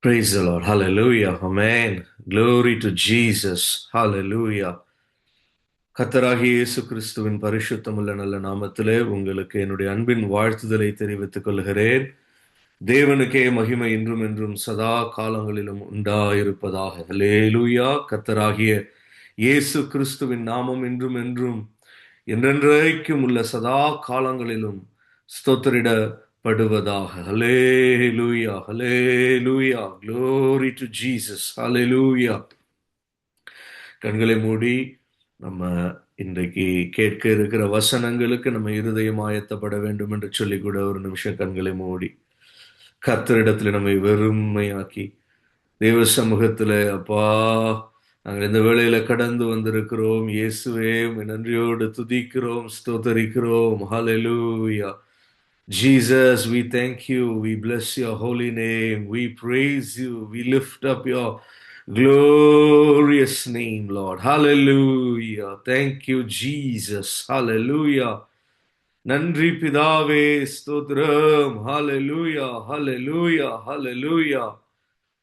Praise the Lord. Hallelujah. Amen. Glory to Jesus. Hallelujah. கர்த்தராகிய இயேசு கிறிஸ்துவின் பரிசுத்தமுள்ள நல்ல நாமத்திலே உங்களுக்கு என்னுடைய அன்பின் வாழ்த்துதலை தெரிவித்துக் கொள்கிறேன். தேவனுக்கே மகிமை இன்றும் என்றும் சதா காலங்களிலும் உண்டாயிருப்பதாக. ஹல்லேலூயா. கர்த்தராகிய இயேசு கிறிஸ்துவின் நாமம் இன்றும் என்றும் என்றென்றைக்கும் உள்ள சதா காலங்களிலும் ஸ்தோத்திரிடப்படுவதாக. ஹல்லேலூயா. ஹல்லேலூயா. Glory to Jesus. ஹல்லேலூயா. கண்களை மூடி நம்ம இன்றைக்கு கேட்க இருக்கிற வசனங்களுக்கு நம்ம இருதயம் ஆயத்தப்பட வேண்டும் என்று சொல்லி கூட ஒரு நிமிஷம் கண்களை மூடி கர்த்தரிடத்துல நம்மை வெறுமையாக்கி தேவ சமூகத்துல அப்பா நாங்கள் இந்த வேளையில கடந்து வந்திருக்கிறோம். இயேசுவே உம்மை நன்றியோடு துதிக்கிறோம், ஸ்தோத்தரிக்கிறோம். ஹalleluya. Jesus, we thank you. We bless your holy name. We praise you. We lift up your glorious name, Lord. Hallelujah. Thank you, Jesus. Hallelujah. நன்றி பிதாவே, ஸ்தோத்திரம். Hallelujah. Hallelujah. Hallelujah.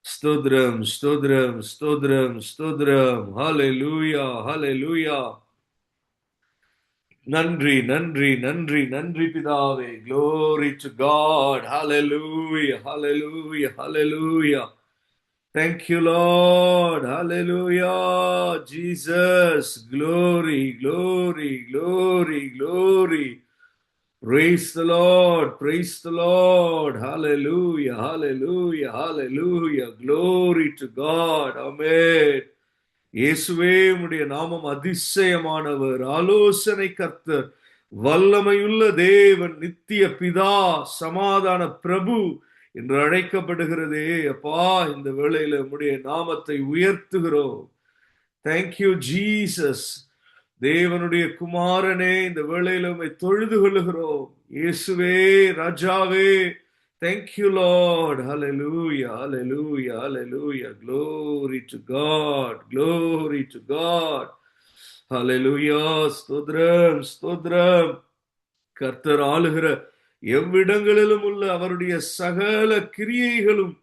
ஸ்தோத்திரம், ஸ்தோத்திரம், ஸ்தோத்திரம், ஸ்தோத்திரம். Hallelujah. Hallelujah. நன்றி, நன்றி, நன்றி, நன்றி பிதாவே. Glory to God. Hallelujah. Hallelujah. Hallelujah. Thank you, Lord. Hallelujah. Jesus. Glory, glory, glory, glory. Praise the Lord. Praise the Lord. Hallelujah. Hallelujah. Hallelujah. Glory to God. Amen. இயேசுவே உம்முடைய நாமம் அதிசயமானவர், ஆலோசனை கர்த்தர், வல்லமையுள்ள தேவன், நித்திய பிதா, சமாதான பிரபு என்று அழைக்கப்படுகிறதே. அப்பா, இந்த வேளையில உம்முடைய நாமத்தை உயர்த்துகிறோம். Thank you Jesus. தேவனுடைய குமாரனே, இந்த வேளையில உம்மை தொழுது கொள்ளுகிறோம். இயேசுவே, ராஜாவே, thank you, Lord. Hallelujah, hallelujah, hallelujah. Glory to God, glory to God. Hallelujah, ஸ்தோத்திரம், ஸ்தோத்திரம். கர்த்தர் ஆளுகிற எவ்விடங்களிலும் உள்ள அவருடைய சகல கிரியைகளும்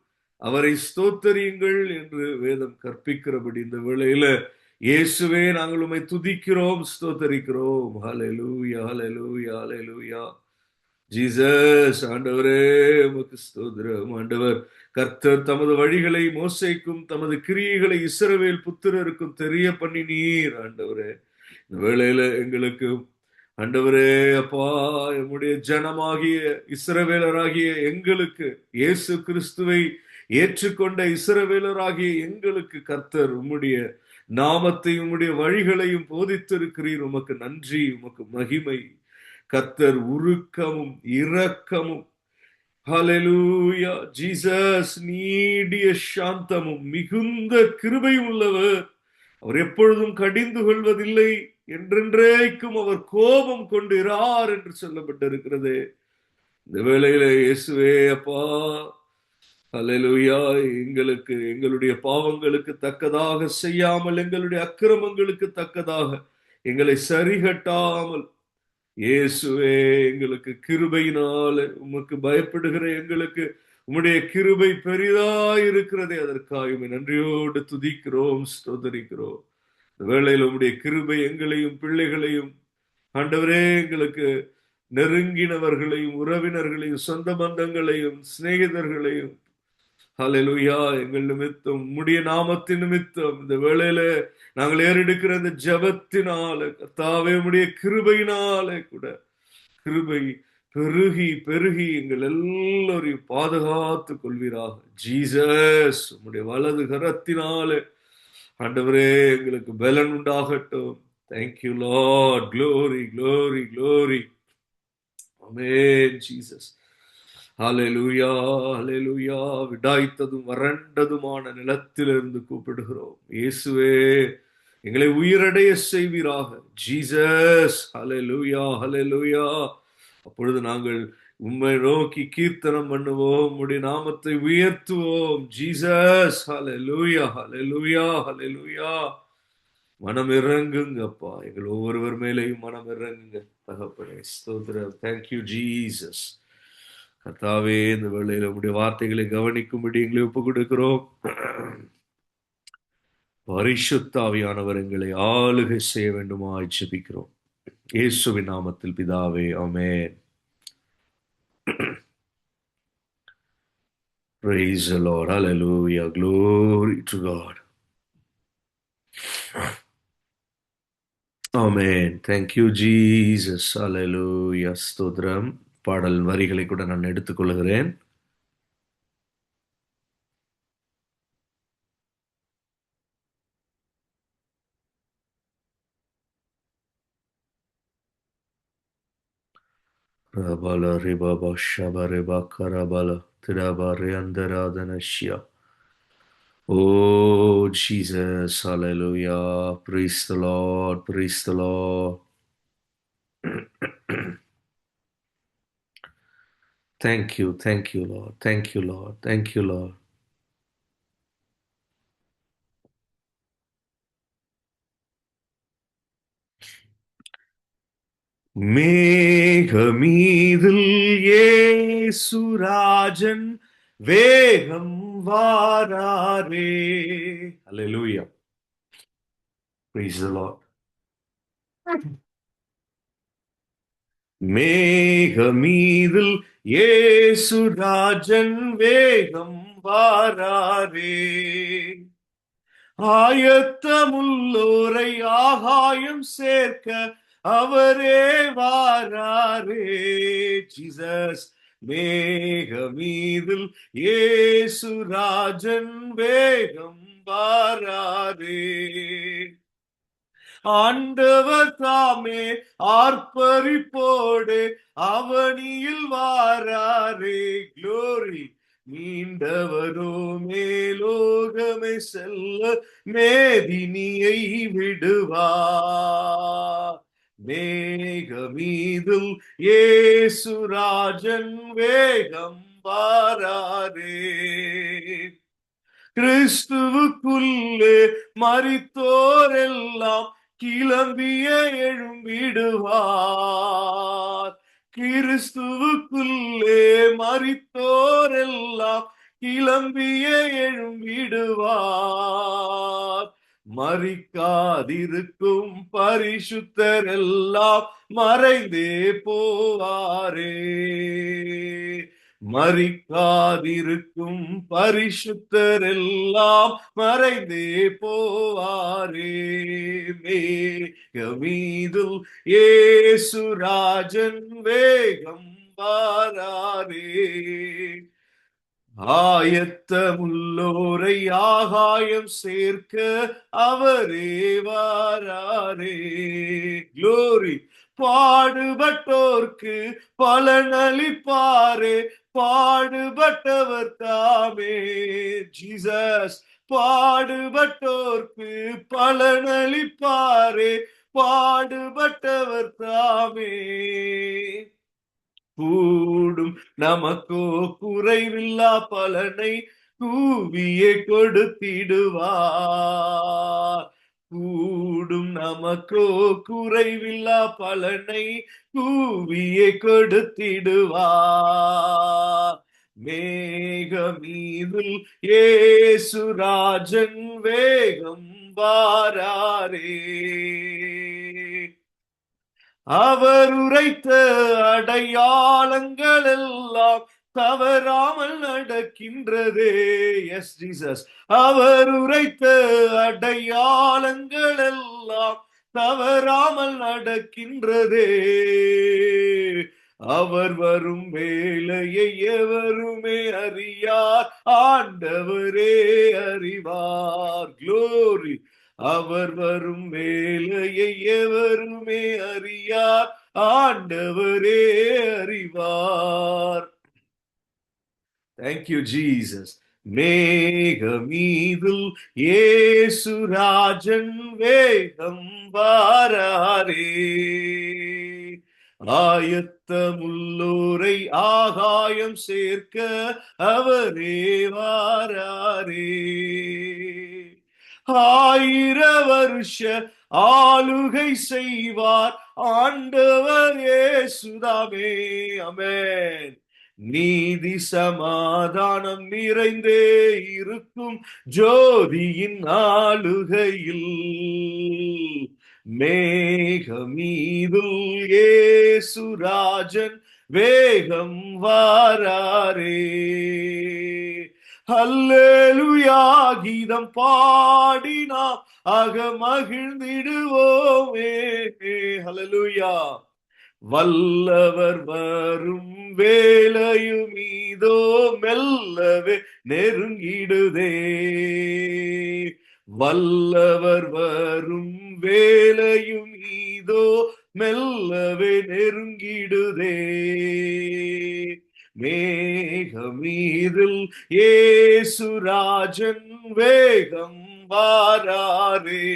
அவரை ஸ்தோத்தரியுங்கள் என்று வேதம் கற்பிக்கிறபடி இந்த வேளையில இயேசுவே நாங்கள் உம்மை துதிக்கிறோம், ஸ்தோத்தரிக்கிறோம். ஹalleluya, ஹalleluya, ஹalleluya. ஜீசஸ், ஆண்டவரே உமக்கு ஸ்தோத்திரம். ஆண்டவர் கர்த்தர் தமது வழிகளை மோசேக்கும் தமது கிரியைகளை இஸ்ரவேல் புத்திரருக்கும் தெரிய பண்ணினீர். ஆண்டவரே, இந்த வேளையில எங்களுக்கு ஆண்டவரே அப்பா, எம்முடைய ஜனமாகிய இஸ்ரவேலராகிய எங்களுக்கு, இயேசு கிறிஸ்துவை ஏற்றுக்கொண்ட இஸ்ரவேலராகிய எங்களுக்கு கர்த்தர் உம்முடைய நாமத்தை உம்முடைய வழிகளையும் போதித்திருக்கிறீர். உமக்கு நன்றி, உமக்கு மகிமை. கர்த்தர் உருக்கமும் இரக்கமும், ஹalleluya, ஜீசஸ், நீடிய சாந்தமும் மிகுந்த கிருபையும் உள்ளவர். அவர் எப்பொழுதும் கடிந்து கொள்வதில்லை, என்றென்றைக்கும் அவர் கோபம் கொண்டிரார் என்று சொல்லப்பட்டிருக்கிறது. இந்த வேளையில இயேசுவே அப்பா, ஹalleluya, எங்களுக்கு எங்களுடைய பாவங்களுக்கு தக்கதாக செய்யாமல், எங்களுடைய அக்கிரமங்களுக்கு தக்கதாக எங்களை சரிகட்டாமல், இயேசுவே எங்களுக்கு கிருபையினால, உமக்கு பயப்படுகிற எங்களுக்கு உம்முடைய கிருபை பெரிதாயிருக்கிறதே, அதற்காக உம்மை நன்றியோடு துதிக்கிறோம், ஸ்தோத்தரிக்கிறோம். இந்த வேளையில் உம்முடைய கிருபை எங்களையும் பிள்ளைகளையும், ஆண்டவரே, எங்களுக்கு நெருங்கினவர்களையும் உறவினர்களையும் சொந்த பந்தங்களையும் சிநேகிதர்களையும், ஹalleluya, எங்கள் நிமித்தம் உம்முடைய நாமத்தின் நிமித்தம் இந்த வேளையில நாங்கள் ஏறெடுக்கிற இந்த ஜெபத்தினால கர்த்தாவே உம்முடைய கிருபையினாலே கூட கிருபை பெருகி பெருகி எங்கள் எல்லோரையும் பாதுகாத்துக் கொள்வீராக. ஜீசஸ், உம்முடைய வலது கரத்தினாலே ஆண்டவரே எங்களுக்கு பலன் உண்டாகட்டும். Thank you lord. Glory, glory, glory. ஆமென் ஜீசஸ். ஹalleluya, ஹalleluya. விடாய்த்ததும் வறண்டதுமான நிலத்திலிருந்து கூப்பிடுகிறோம். இயேசுவே, எங்களை உயிரடைய செய்வீராக. ஜீசஸ், ஹalleluya, ஹalleluya. அப்பொழுது நாங்கள் உம்மை நோக்கி கீர்த்தனம் பண்ணுவோம், உம்முடைய நாமத்தை உயர்த்துவோம். ஜீசஸ், ஹalleluya, ஹalleluya, ஹalleluya. மனம் இறங்குங்கப்பா, எங்கள் ஒவ்வொருவர் மேலேயும் மனம் இறங்குங்க தகப்பனே. ஸ்தோத்திரம். Thank you Jesus. கர்த்தாவே, இந்த வேளையில உம்முடைய வார்த்தைகளை கவனிக்கும்படி எங்களை ஒப்புக் கொடுக்கிறோம். பரிசுத்த ஆவியானவர் எங்களை ஆளுகை செய்ய வேண்டுமாய் ஜெபிக்கிறோம். இயேசுவின் நாமத்தில் பிதாவே, ஆமென். Praise the Lord. Hallelujah. Glory to God. Amen. Thank you, Jesus. Hallelujah. ஸ்தோத்திரம். பாடல் வரிகளை கூட நான் எடுத்துக்கொள்கிறேன். ரபல ரிபப ஷபரிப கரபல திரபரி அந்தராதனஷ்யா. Oh, Jesus. Hallelujah. Praise the Lord. Praise the Lord. Thank you. Thank you, Lord. Thank you, Lord. Thank you, Lord. மேகமீதில் இயேசுராஜன் வேகம் வாராரே. Hallelujah. Praise the Lord. மேகமீதில் இயேசுராஜன் வேகம் வாராரே. ஆயத்தமுள்ளோரை ஆகாயம் சேர்க்க அவரே வாராரே. ஜீசஸ். மேகமீதில் இயேசுராஜன் வேகம் வாராரே. ஆண்டவர் தாமே ஆர்ப்பரிப்போடு அவனியில் வாராரே. க்ளோரி. மீண்டவரோ மேலோகமே செல்ல மேதினியை விடுவார். மேகமீதில் இயேசுராஜன் வேகம் வாராரே. கிறிஸ்துவுக்குள்ளே மரித்தோரெல்லாம் கிளம்பிய எழும்பிடுவார். கிறிஸ்துவுக்குள்ளே மரித்தோரெல்லாம் கிளம்பிய எழும்பிடுவார். மரிக்காதிருக்கும் பரிசுத்தரெல்லாம் மறைந்தே போவாரே. மரிக்காதிருக்கும் பரிசுத்தரெல்லாம் மறைந்தே போவாரே. மேகமீதில் இயேசுராஜன் வேகம் வாராரே. ஆயத்தமுள்ளோரை ஆகாயம் சேர்க்க அவரே வாராரே. க்ளோரி. பாடுபட்டோர்க்கு பலனளிப்பாரே. பாடுபட்டவர் தாமே. ஜீசஸ். பாடுபட்டோர்க்கு பலனளிப்பாரே. பாடுபட்டவர் தாமே. கூடும் நமக்கோ குறைவில்லா பலனை கூவியே கொடுத்திடுவார். கூடும் நமக்கோ குறைவில்லா பலனை கூவியே கொடுத்திடுவார். மேகமீதில் இயேசுராஜன் வேகம் வாராரே. அவர் உரைத்த அடையாளங்கள் எல்லாம் தவறாமல் நடக்கின்றதே. S Jesus. அவர் உரைத்த அடையாளங்கள் எல்லாம் தவறாமல் நடக்கின்றதே. அவர் வரும் வேளையை எவருமே அறியார், ஆண்டவரே அறிவார். க்ளோரி. அவர் வரும் வேளையை எவருமே அறியார், ஆண்டவரே அறிவார். Thank you, Jesus. மேகமீதில் இயேசுராஜன் வேகம் வாராரே. ஆயத்தமுள்ளோரை ஆகாயம் சேர்க்க அவரே வாராரே. 1000 வருஷ ஆளுகை செய்வார் ஆண்டவர் இயேசுதாமே. ஆமென். நீதி சமாதானம் நிறைந்தே இருக்கும் ஜோதியின் ஆளுகையில் மேகமீதுல் ஏசுராஜன் வேகம் வாராரே. அல்லேலூயா கீதம் பாடி நாம் ஆக மகிழ்ந்திடுவோமே. அல்லேலூயா. வல்லவர் வரும் வேலையும் இதோ மெல்லவே நெருங்கிடுதே. வல்லவர் வரும் வேலையும் இதோ மெல்லவே நெருங்கிடுதே. மேகமீதில் ஏசுராஜன் வேகம் வாராரே.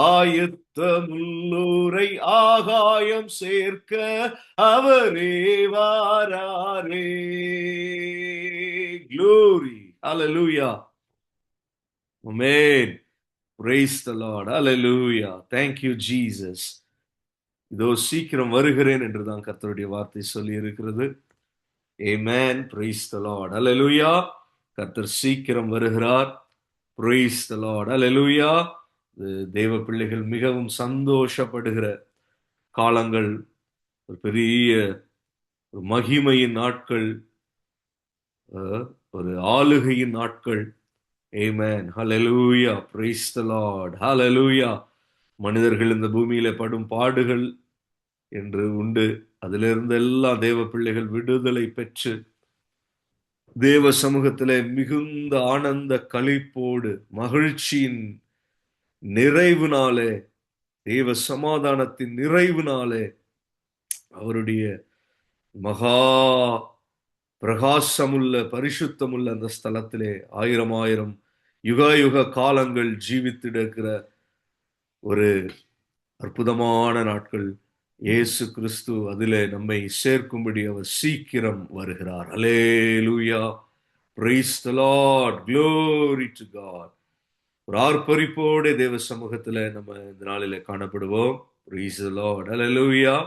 ஆயத்தமுள்ளோரை ஆகாயம் சேர்க்க அவரே வாராரே. Glory. Hallelujah. Amen. Praise the Lord. Hallelujah. Thank you, Jesus. இதோ சீக்கிரம் வருகிறேன் என்றுதான் கர்த்தருடைய வார்த்தை சொல்லி இருக்கிறது. Amen. Praise the Lord. Hallelujah. கர்த்தர் சீக்கிரம் வருகிறார். Praise the Lord. Hallelujah. தேவ பிள்ளைகள் மிகவும் சந்தோஷப்படுகிற காலங்கள், ஒரு பெரிய ஒரு மகிமையின் நாட்கள், ஒரு ஆளுகையின் நாட்கள். Amen. Hallelujah. Praise the Lord. Hallelujah. மனிதர்கள் இந்த பூமியில படும் பாடுகள் என்று உண்டு. அதிலிருந்து எல்லா தேவ பிள்ளைகள் விடுதலை பெற்று தேவ சமூகத்திலே மிகுந்த ஆனந்த களிப்போடு மகிழ்ச்சியின் நிறைவுனாலே, தேவ சமாதானத்தின் நிறைவுனாலே, அவருடைய மகா பிரகாசமுள்ள பரிசுத்தமுள்ள அந்த ஸ்தலத்திலே ஆயிரம் ஆயிரம் யுக யுக காலங்கள் ஜீவித்திருக்கிற ஒரு அற்புதமான நாட்கள். இயேசு கிறிஸ்து அதிலே நம்மை சேர்க்கும்படி அவர் சீக்கிரம் வருகிறார். அல்லேலூயா. Praise the lord. Glory to God. ஒரு ஆர்ப்பரிப்போடு தேவ சமூகத்துல நம்ம இந்த நாளிலே காணப்படுவோம். Praise the Lord. Hallelujah.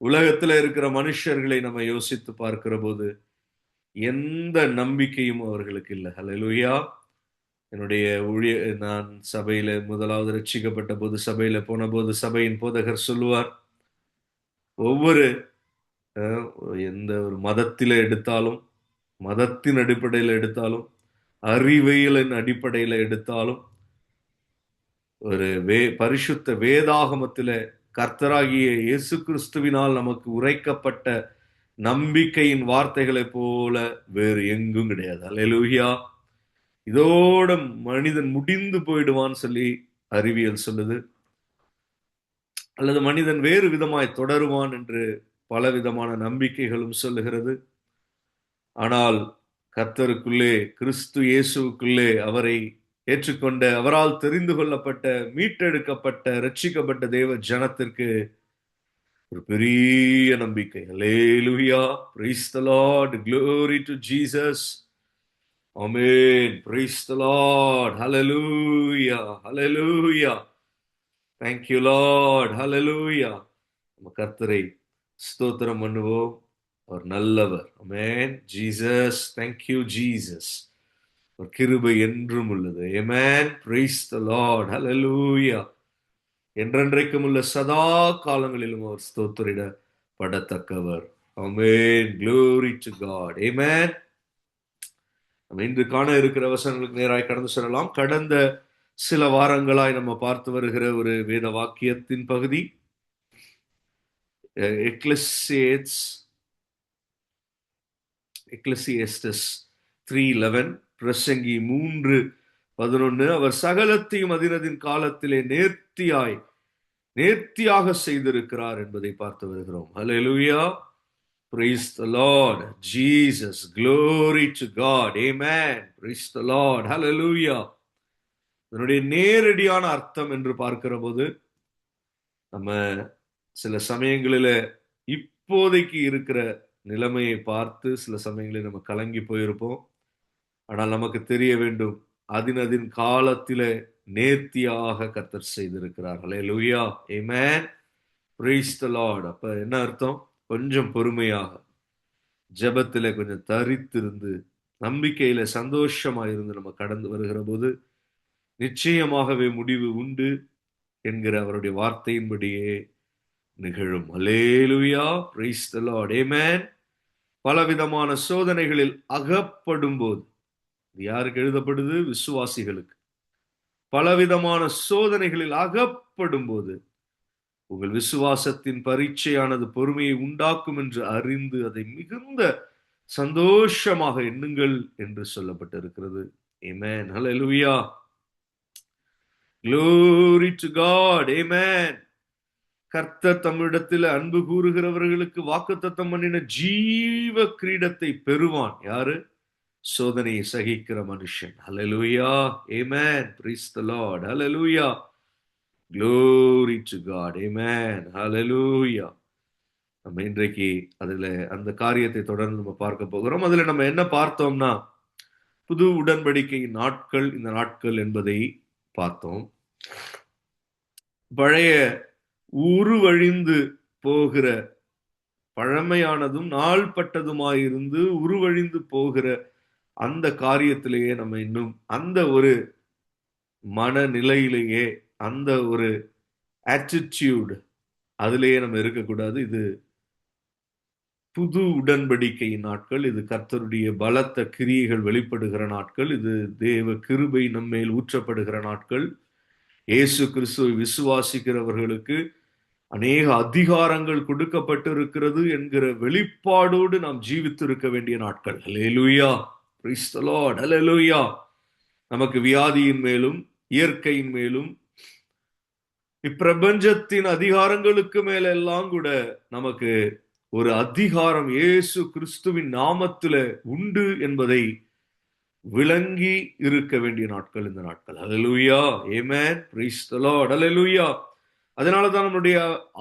உலகத்துல இருக்கிற மனுஷர்களை நம்ம யோசித்து பார்க்கிற போது எந்த நம்பிக்கையும் அவர்களுக்கு இல்லை. ஹல்லேலூயா. என்னுடைய நான் சபையில முதலாவது ரட்சிக்கப்பட்ட போது, சபையில போன போது, சபையின் போதகர் சொல்லுவார், ஒவ்வொரு எந்த ஒரு மதத்தில எடுத்தாலும், மதத்தின் அடிப்படையில் எடுத்தாலும், அறிவியலின் அடிப்படையில் எடுத்தாலும், ஒரு பரிசுத்த வேதாகமத்தில கர்த்தராகிய இயேசு கிறிஸ்துவினால் நமக்கு உரைக்கப்பட்ட நம்பிக்கையின் வார்த்தைகளை போல வேறு எங்கும் கிடையாது. அல்லேலூயா. இதோட மனிதன் முடிந்து போயிடுவான்னு சொல்லி அறிவியல் சொல்லுது, அல்லது மனிதன் வேறு விதமாய் தொடருவான் என்று பல விதமான நம்பிக்கைகளும் சொல்லுகிறது. ஆனால் கர்த்தருக்குள்ளே, கிறிஸ்து இயேசுக்குள்ளே அவரை ஏற்றுக்கொண்ட, அவரால் தெரிந்து கொள்ளப்பட்ட, மீட்டெடுக்கப்பட்ட, ரட்சிக்கப்பட்ட தேவ ஜனத்திற்கு ஒரு பெரிய நம்பிக்கை. அல்லேலூயா. Praise the Lord. Glory to Jesus. Amen. Praise the Lord. Hallelujah. Hallelujah. Thank you, Lord. Hallelujah. நம்ம கர்த்தரை ஸ்தோத்திரம் பண்ணுவோம். அவர் நல்லவர். Amen. Jesus. Thank you, Jesus. ஒரு கிருபை என்றும் உள்ளது. Amen. Praise the Lord. Hallelujah. என்றென்றைக்கும் உள்ள சதா காலங்களிலும் அவர் ஸ்தோத்திரிடப்படத்தக்கவர். Amen. Glory to God. Amen. நம்ம இன்று காண இருக்கிற வசனங்களுக்கு நேராய் கடந்து செல்லலாம். கடந்த சில வாரங்களாய் நம்ம பார்த்து வருகிற ஒரு வேத வாக்கியத்தின் பகுதி எக்லெசியஸ்டஸ் 3:11, பிரசங்கி 3:11. அவர் சகலத்தையும் அதினதின் காலத்திலே நேர்த்தியாக செய்திருக்கிறார் என்பதை பார்த்து வருகிறோம். ஹல்லேலூயா. Praise the Lord. Jesus. Glory to God. Amen. Praise the Lord. Hallelujah. இதனுடைய நேரடியான அர்த்தம் என்று பார்க்கிற போது நம்ம சில சமயங்களில இப்போதைக்கு இருக்கிற நிலைமையை பார்த்து சில சமயங்களில் நம்ம கலங்கி போயிருப்போம். ஆனால் நமக்கு தெரிய வேண்டும், அதின் காலத்திலே நேர்த்தியாக கர்த்தர் செய்திருக்கிறார். ஹல்லேலூயா. ஆமென். Praise the Lord. அப்ப என்ன அர்த்தம்? கொஞ்சம் பொறுமையாக, ஜெபத்திலே கொஞ்சம் தரித்திருந்து, நம்பிக்கையில சந்தோஷமா இருந்து நம்ம கடந்து வருகிற போது நிச்சயமாகவே முடிவு உண்டு என்கிற அவருடைய வார்த்தையின்படியே நிகழும். அல்லேலூயா. Praise the lord. ஆமென். பலவிதமான சோதனைகளில் அகப்படும் போது, இது யாருக்கு எழுதப்படுது? விசுவாசிகளுக்கு. பலவிதமான சோதனைகளில் அகப்படும் போது உங்கள் விசுவாசத்தின் பரீட்சையானது பொறுமையை உண்டாக்கும் என்று அறிந்து அதை மிகுந்த சந்தோஷமாக எண்ணுங்கள் என்று சொல்லப்பட்டிருக்கிறது. ஆமென். ஹல்லேலூயா. Glory to God. Amen. கர்த்தர் தம்மிடத்தில் அன்பு கூறுகிறவர்களுக்கு வாக்குத்தத்தம் பண்ணின ஜீவ கிரீடத்தை பெறுவான். யாரு? சோதனையை சகிக்கிற மனுஷன். ஹல்லேலூயா. ஆமென். Praise the Lord. Hallelujah. Glory to God. Amen. Hallelujah. நம்ம இன்றைக்கு அதுல அந்த காரியத்தை தொடர்ந்து நம்ம பார்க்க போகிறோம். அதுல நம்ம என்ன பார்த்தோம்னா, புது உடன்படிக்கையின் நாட்கள், இந்த நாட்கள் என்பதை பார்த்தோம். பழைய உருவழிந்து போகிற, பழமையானதும் நாள்பட்டதுமாயிருந்து உருவழிந்து போகிற அந்த காரியத்திலேயே நம்ம இன்னும் அந்த ஒரு மனநிலையிலேயே, அந்த ஒரு ஆட்டிடியூட் அதிலேயே நம்ம இருக்கக்கூடாது. இது புது உடன்படிக்கையின் நாட்கள். இது கர்த்தருடைய பலத்த கிரியைகள் வெளிப்படுகிற நாட்கள். இது தேவ கிருபை நம்மேல் ஊற்றப்படுகிற நாட்கள். இயேசு கிறிஸ்துவை விசுவாசிக்கிறவர்களுக்கு அநேக அதிகாரங்கள் கொடுக்கப்பட்டிருக்கிறது என்கிற வெளிப்பாடோடு நாம் ஜீவித்திருக்க வேண்டிய நாட்கள். ஹல்லேலூயா. Praise the lord. ஹல்லேலூயா. நமக்கு வியாதியின் மேலும், இயற்கையின் மேலும், இப்பிரபஞ்சத்தின் அதிகாரங்களுக்கு மேலெல்லாம் கூட நமக்கு ஒரு அதிகாரம் இயேசு கிறிஸ்துவின் நாமத்தில உண்டு என்பதை விளங்கி இருக்க வேண்டிய நாட்கள் இந்த நாட்கள். ஹல்லேலூயா. ஆமென். Praise the lord. ஹல்லேலூயா. அதனாலதான் நம்முடைய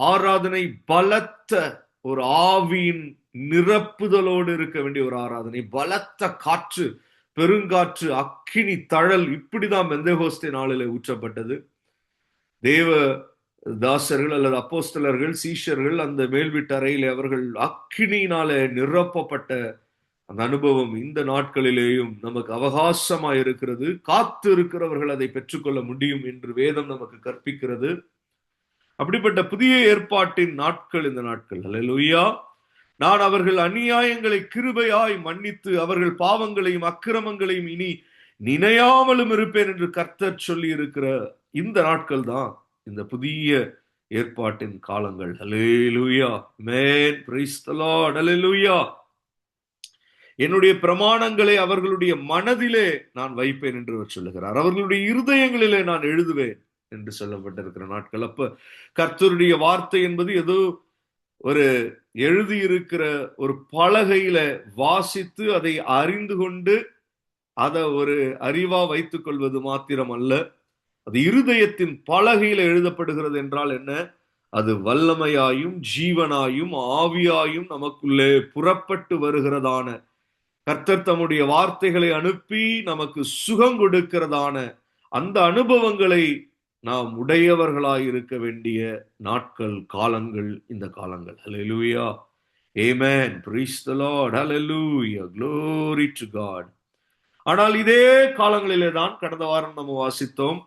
ஆராதனை பலத்த ஒரு ஆவியின் நிரப்புதலோடு இருக்க வேண்டிய ஒரு ஆராதனை. பலத்த காற்று, பெருங்காற்று, அக்கினி தழல், இப்படிதான் பெந்தேகோஸ்தே நாளிலே ஊற்றப்பட்டது. தேவ தாசர்கள் அல்லது அப்போஸ்தலர்கள், சீஷர்கள் அந்த மேல்வீட்டு அறையிலே அவர்கள் அக்கினியினாலே நிரப்பப்பட்ட அந்த அனுபவம் இந்த நாட்களிலேயும் நமக்கு அவகாசமாய் இருக்கிறது. காத்து இருக்கிறவர்கள் அதை பெற்றுக்கொள்ள முடியும் என்று வேதம் நமக்கு கற்பிக்கிறது. அப்படிப்பட்ட புதிய ஏற்பாட்டின் நாட்கள் இந்த நாட்கள். ஹல்லேலூயா. நான் அவர்கள் அநியாயங்களை கிருபையாய் மன்னித்து அவர்கள் பாவங்களையும் அக்கிரமங்களையும் இனி நினையாமலும் இருப்பேன் என்று கர்த்தர் சொல்லி இருக்கிற இந்த நாட்கள் தான் இந்த புதிய ஏற்பாட்டின் காலங்கள். ஹல்லேலூயா. ஆமென். Praise the lord. ஹல்லேலூயா. என்னுடைய பிரமாணங்களை அவர்களுடைய மனதிலே நான் வைப்பேன் என்று அவர் சொல்லுகிறார். அவர்களுடைய இருதயங்களிலே நான் எழுதுவேன் என்று சொல்லப்பட்டிருக்கிற நாட்கள். அப்ப கர்த்தருடைய வார்த்தை என்பது ஏதோ ஒரு எழுதியிருக்கிற ஒரு பலகையில வாசித்து அதை அறிந்து கொண்டு அதை ஒரு அறிவா வைத்துக் கொள்வது மாத்திரம் அல்ல. அது இருதயத்தின் பலகையில எழுதப்படுகிறது என்றால் என்ன? அது வல்லமையாயும் ஜீவனாயும் ஆவியாயும் நமக்குள்ளே புறப்பட்டு வருகிறதான, கர்த்தர் தம்முடைய வார்த்தைகளை அனுப்பி நமக்கு சுகம் கொடுக்கிறதான அந்த அனுபவங்களை நாம் உடையவர்களாய் இருக்க வேண்டிய நாட்கள், காலங்கள் இந்த காலங்கள். ஹல்லேலூயா. ஆமென். Praise the lord. ஹல்லேலூயா. Glory to God. ஆனால் இதே காலங்களிலே தான் கடந்த வாரம் நம்ம வாசித்தோம்,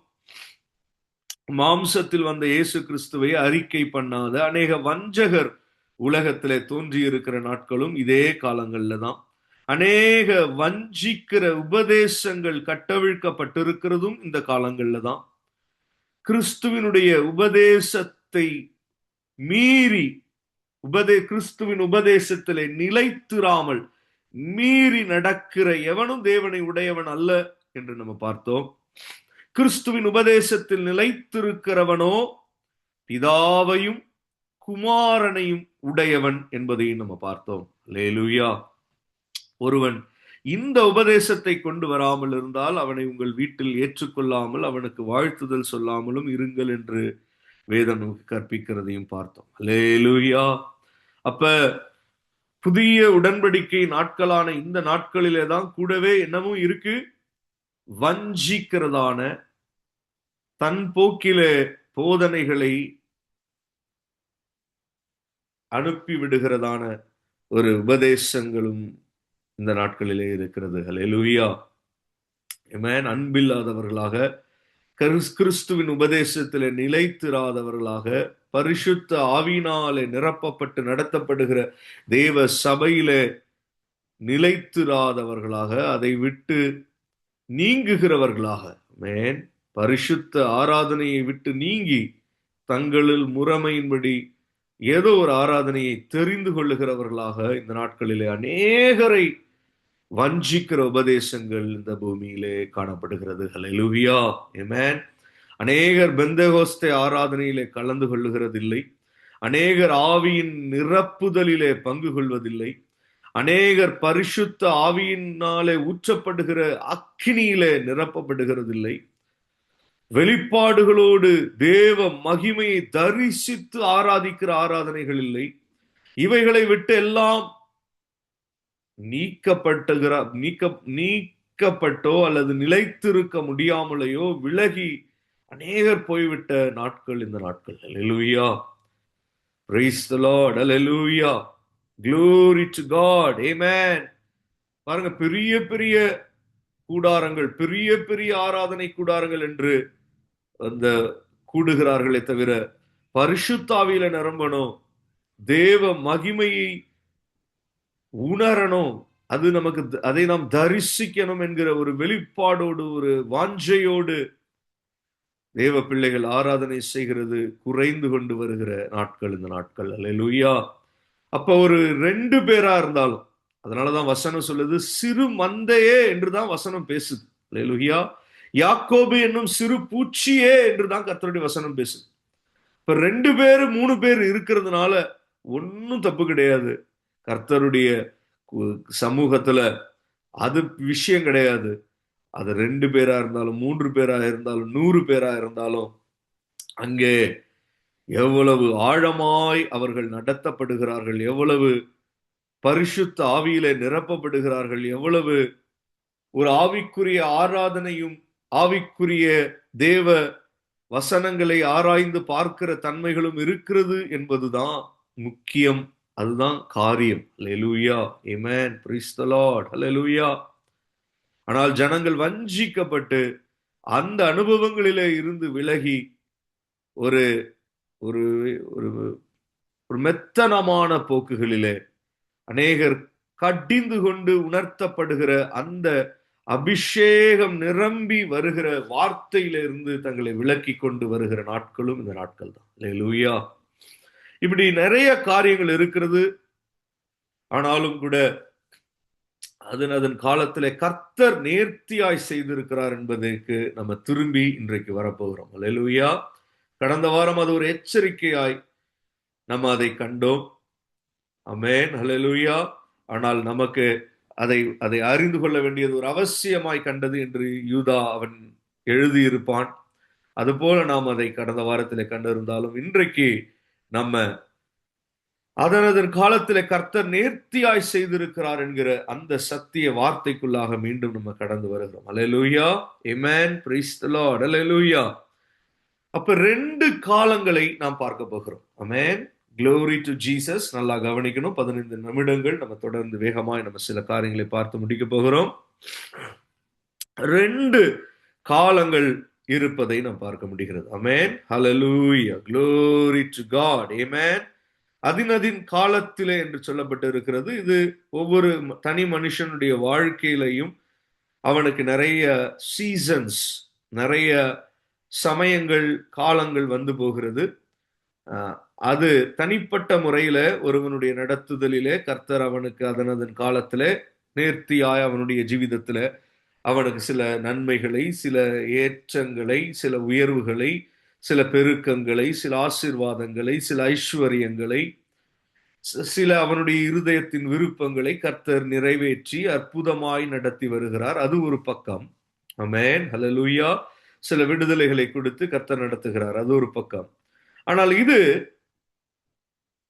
மாம்சத்தில் வந்த இயேசு கிறிஸ்துவை அறிக்கை பண்ணாத அநேக வஞ்சகர் உலகத்திலே தோன்றி இருக்கிற நாட்களும் இதே காலங்கள்ல தான். அநேக வஞ்சிக்கிற உபதேசங்கள் கட்டவிழ்க்கப்பட்டிருக்கிறதும் இந்த காலங்கள்ல தான். கிறிஸ்துவினுடைய உபதேசத்தை மீறி, கிறிஸ்துவின் உபதேசத்திலே நிலைத்திராமல் மீறி நடக்கிற எவனும் தேவனை உடையவன் அல்ல என்று நம்ம பார்த்தோம். கிறிஸ்துவின் உபதேசத்தில் நிலைத்திருக்கிறவனோ பிதாவையும் குமாரனையும் உடையவன் என்பதையும் நம்ம பார்த்தோம். அல்லேலூயா. ஒருவன் இந்த உபதேசத்தை கொண்டு வராமல் இருந்தால் அவனை உங்கள் வீட்டில் ஏற்றுக்கொள்ளாமல் அவனுக்கு வாழ்த்துதல் சொல்லாமலும் இருங்கள் என்று வேதம் நமக்கு கற்பிக்கிறதையும் பார்த்தோம். அல்லேலூயா. அப்ப புதிய உடன்படிக்கை நாட்களான இந்த நாட்களிலே தான் கூடவே என்னமும் இருக்கு, வஞ்சிக்கிறதான தன் போக்கிலே போதனைகளை, அனுப்பி விடுகிறதான ஒரு உபதேசங்களும் இந்த நாட்களிலே இருக்கிறது. ஹல்லேலூயா. ஆமென். அன்பில்லாதவர்களாக, கிறிஸ்துவின் உபதேசத்திலே நிலைத்திராதவர்களாக, பரிசுத்த ஆவியினாலே நிரப்பப்பட்டு நடத்தப்படுகிற தேவ சபையிலே நிலைத்திராதவர்களாக, அதை விட்டு நீங்குகிறவர்களாக, ஆமென், பரிசுத்த ஆராதனையை விட்டு நீங்கி தங்களில் முறைமையின்படி ஏதோ ஒரு ஆராதனையை தெரிந்து கொள்ளுகிறவர்களாக இந்த நாட்களிலே அநேகரை வஞ்சிக்கிற உபதேசங்கள் இந்த பூமியிலே காணப்படுகிறது. ஹல்லேலூயா. ஆமென். அநேகர் பெந்தெகோஸ்தே ஆராதனையிலே கலந்து கொள்ளுகிறதில்லை. அநேகர் ஆவியின் நிரப்புதலிலே பங்கு கொள்வதில்லை. அநேகர் பரிசுத்த ஆவியினாலே ஊற்றப்படுகிற அக்கினியிலே நிரப்பப்படுகிறதில்லை. வெளிப்பாடுகளோடு தேவ மகிமையை தரிசித்து ஆராதிக்கிற ஆராதனைகள் இல்லை. இவைகளை விட்டு எல்லாம் நீக்கப்பட்டோ அல்லது நிலைத்திருக்க முடியாமலேயோ விலகி அநேகர் போய்விட்ட நாட்கள் இந்த நாட்கள். ஹல்லேலூயா. Praise the Lord. Hallelujah. Glory to God. Amen. பாருங்க, பெரிய பெரிய கூடாரங்கள், பெரிய பெரிய ஆராதனை கூடாரங்கள் என்று அந்த கூடுகிறார்களே தவிர பரிசுத்தாவியில நிரம்பணும், தேவ மகிமையை உணரணும், அது நமக்கு, அதை நாம் தரிசிக்கணும் என்கிற ஒரு வெளிப்பாடோடு ஒரு வாஞ்சையோடு தேவ பிள்ளைகள் ஆராதனை செய்கிறது குறைந்து கொண்டு வருகிற நாட்கள் இந்த நாட்கள். அல்லேலூயா. அப்ப ஒரு 2 பேரா இருந்தாலும், அதனாலதான் வசனம் சொல்லுது, சிறு மந்தையே என்றுதான் வசனம் பேசுது. அல்லேலூயா. யாக்கோபு என்னும் சிறு பூச்சியே என்றுதான் கர்த்தருடைய வசனம் பேசுது. இப்ப 2 பேரு 3 பேர் இருக்கிறதுனால ஒன்னும் தப்பு கிடையாது. கர்த்தருடைய சமூகத்துல அது விஷயம் கிடையாது. அது 2 பேரா இருந்தாலும் 3 பேரா இருந்தாலும் 100 பேரா இருந்தாலும் அங்கே எவ்வளவு ஆழமாய் அவர்கள் நடத்தப்படுகிறார்கள், எவ்வளவு பரிசுத்த ஆவியிலே நிரப்பப்படுகிறார்கள், எவ்வளவு ஒரு ஆவிக்குரிய ஆராதனையும் ஆவிக்குரிய தேவ வசனங்களை ஆராய்ந்து பார்க்கிற தன்மைகளும் இருக்கிறது என்பதுதான் முக்கியம். அதுதான் காரியம். ஹல்லேலூயா. ஆமென். Praise the lord. ஹல்லேலூயா. ஆனால் ஜனங்கள் வஞ்சிக்கப்பட்டு அந்த அனுபவங்களிலே இருந்து விலகி ஒரு ஒரு ஒரு மெத்தனமான போக்குகளிலே அநேகர் கடிந்து கொண்டு உணர்த்தப்படுகிற அந்த அபிஷேகம் நிரம்பி வருகிற வார்த்தையிலிருந்து தங்களை விலக்கி கொண்டு வருகிற நாட்களும் இந்த நாட்கள் தான். ஹல்லேலூயா. இப்படி நிறைய காரியங்கள் இருக்கிறது. ஆனாலும் கூட அதன் காலத்திலே கர்த்தர் நேர்த்தியாய் செய்திருக்கிறார் என்பதற்கு நம்ம திரும்பி இன்றைக்கு வரப்போகிறோம். ஹல்லேலூயா. கடந்த வாரம் அது ஒரு எச்சரிக்கையாய் நம்ம அதை கண்டோம். ஆமென். ஹல்லேலூயா. ஆனால் நமக்கு அதை அறிந்து கொள்ள வேண்டியது ஒரு அவசியமாய் கண்டது என்று யூதா அவன் எழுதியிருப்பான். அதுபோல நாம் அதை கடந்த வாரத்திலே கண்டிருந்தாலும் இன்றைக்கு நம்ம அதன் காலத்திலே கர்த்தர் நேர்த்தியாய் செய்திருக்கிறார் என்கிற அந்த சத்திய வார்த்தைக்குள்ளாக மீண்டும் நம்ம கடந்து வருகிறோம். ஹல்லேலூயா. ஆமென். Praise the lord. ஹல்லேலூயா. அப்ப 2 காலங்களை நாம் பார்க்க போகிறோம். ஆமென். Glory to Jesus. நல்லா கவனிக்கணும். 15 நிமிடங்கள் நம்ம தொடர்ந்து வேகமாய் நம்ம சில காரியங்களை பார்த்து முடிக்க போகிறோம். 2 காலங்கள் இருப்பதை நாம் பார்க்க முடிகிறது. ஆமென். Hallelujah. Glory to God. Amen. அதின் காலத்திலே என்று சொல்லப்பட்டு இருக்கிறது. இது ஒவ்வொரு தனி மனுஷனுடைய வாழ்க்கையிலையும் அவனுக்கு நிறைய சீசன்ஸ், நிறைய சமயங்கள், காலங்கள் வந்து போகிறது. அது தனிப்பட்ட முறையில ஒருவனுடைய நடத்துதலிலே கர்த்தர் அவனுக்கு அதன் காலத்திலே நேர்த்தியாய் அவனுடைய ஜீவிதத்தில அவனுக்கு சில நன்மைகளை, சில ஏற்றங்களை, சில உயர்வுகளை, சில பெருக்கங்களை, சில ஆசீர்வாதங்களை, சில ஐஸ்வர்யங்களை, சில அவனுடைய இருதயத்தின் விருப்பங்களை கர்த்தர் நிறைவேற்றி அற்புதமாய் நடத்தி வருகிறார். அது ஒரு பக்கம். ஆமென். ஹல்லேலூயா. சில விடுதலைகளை கொடுத்து கர்த்தர் நடத்துகிறார். அது ஒரு பக்கம். ஆனால் இது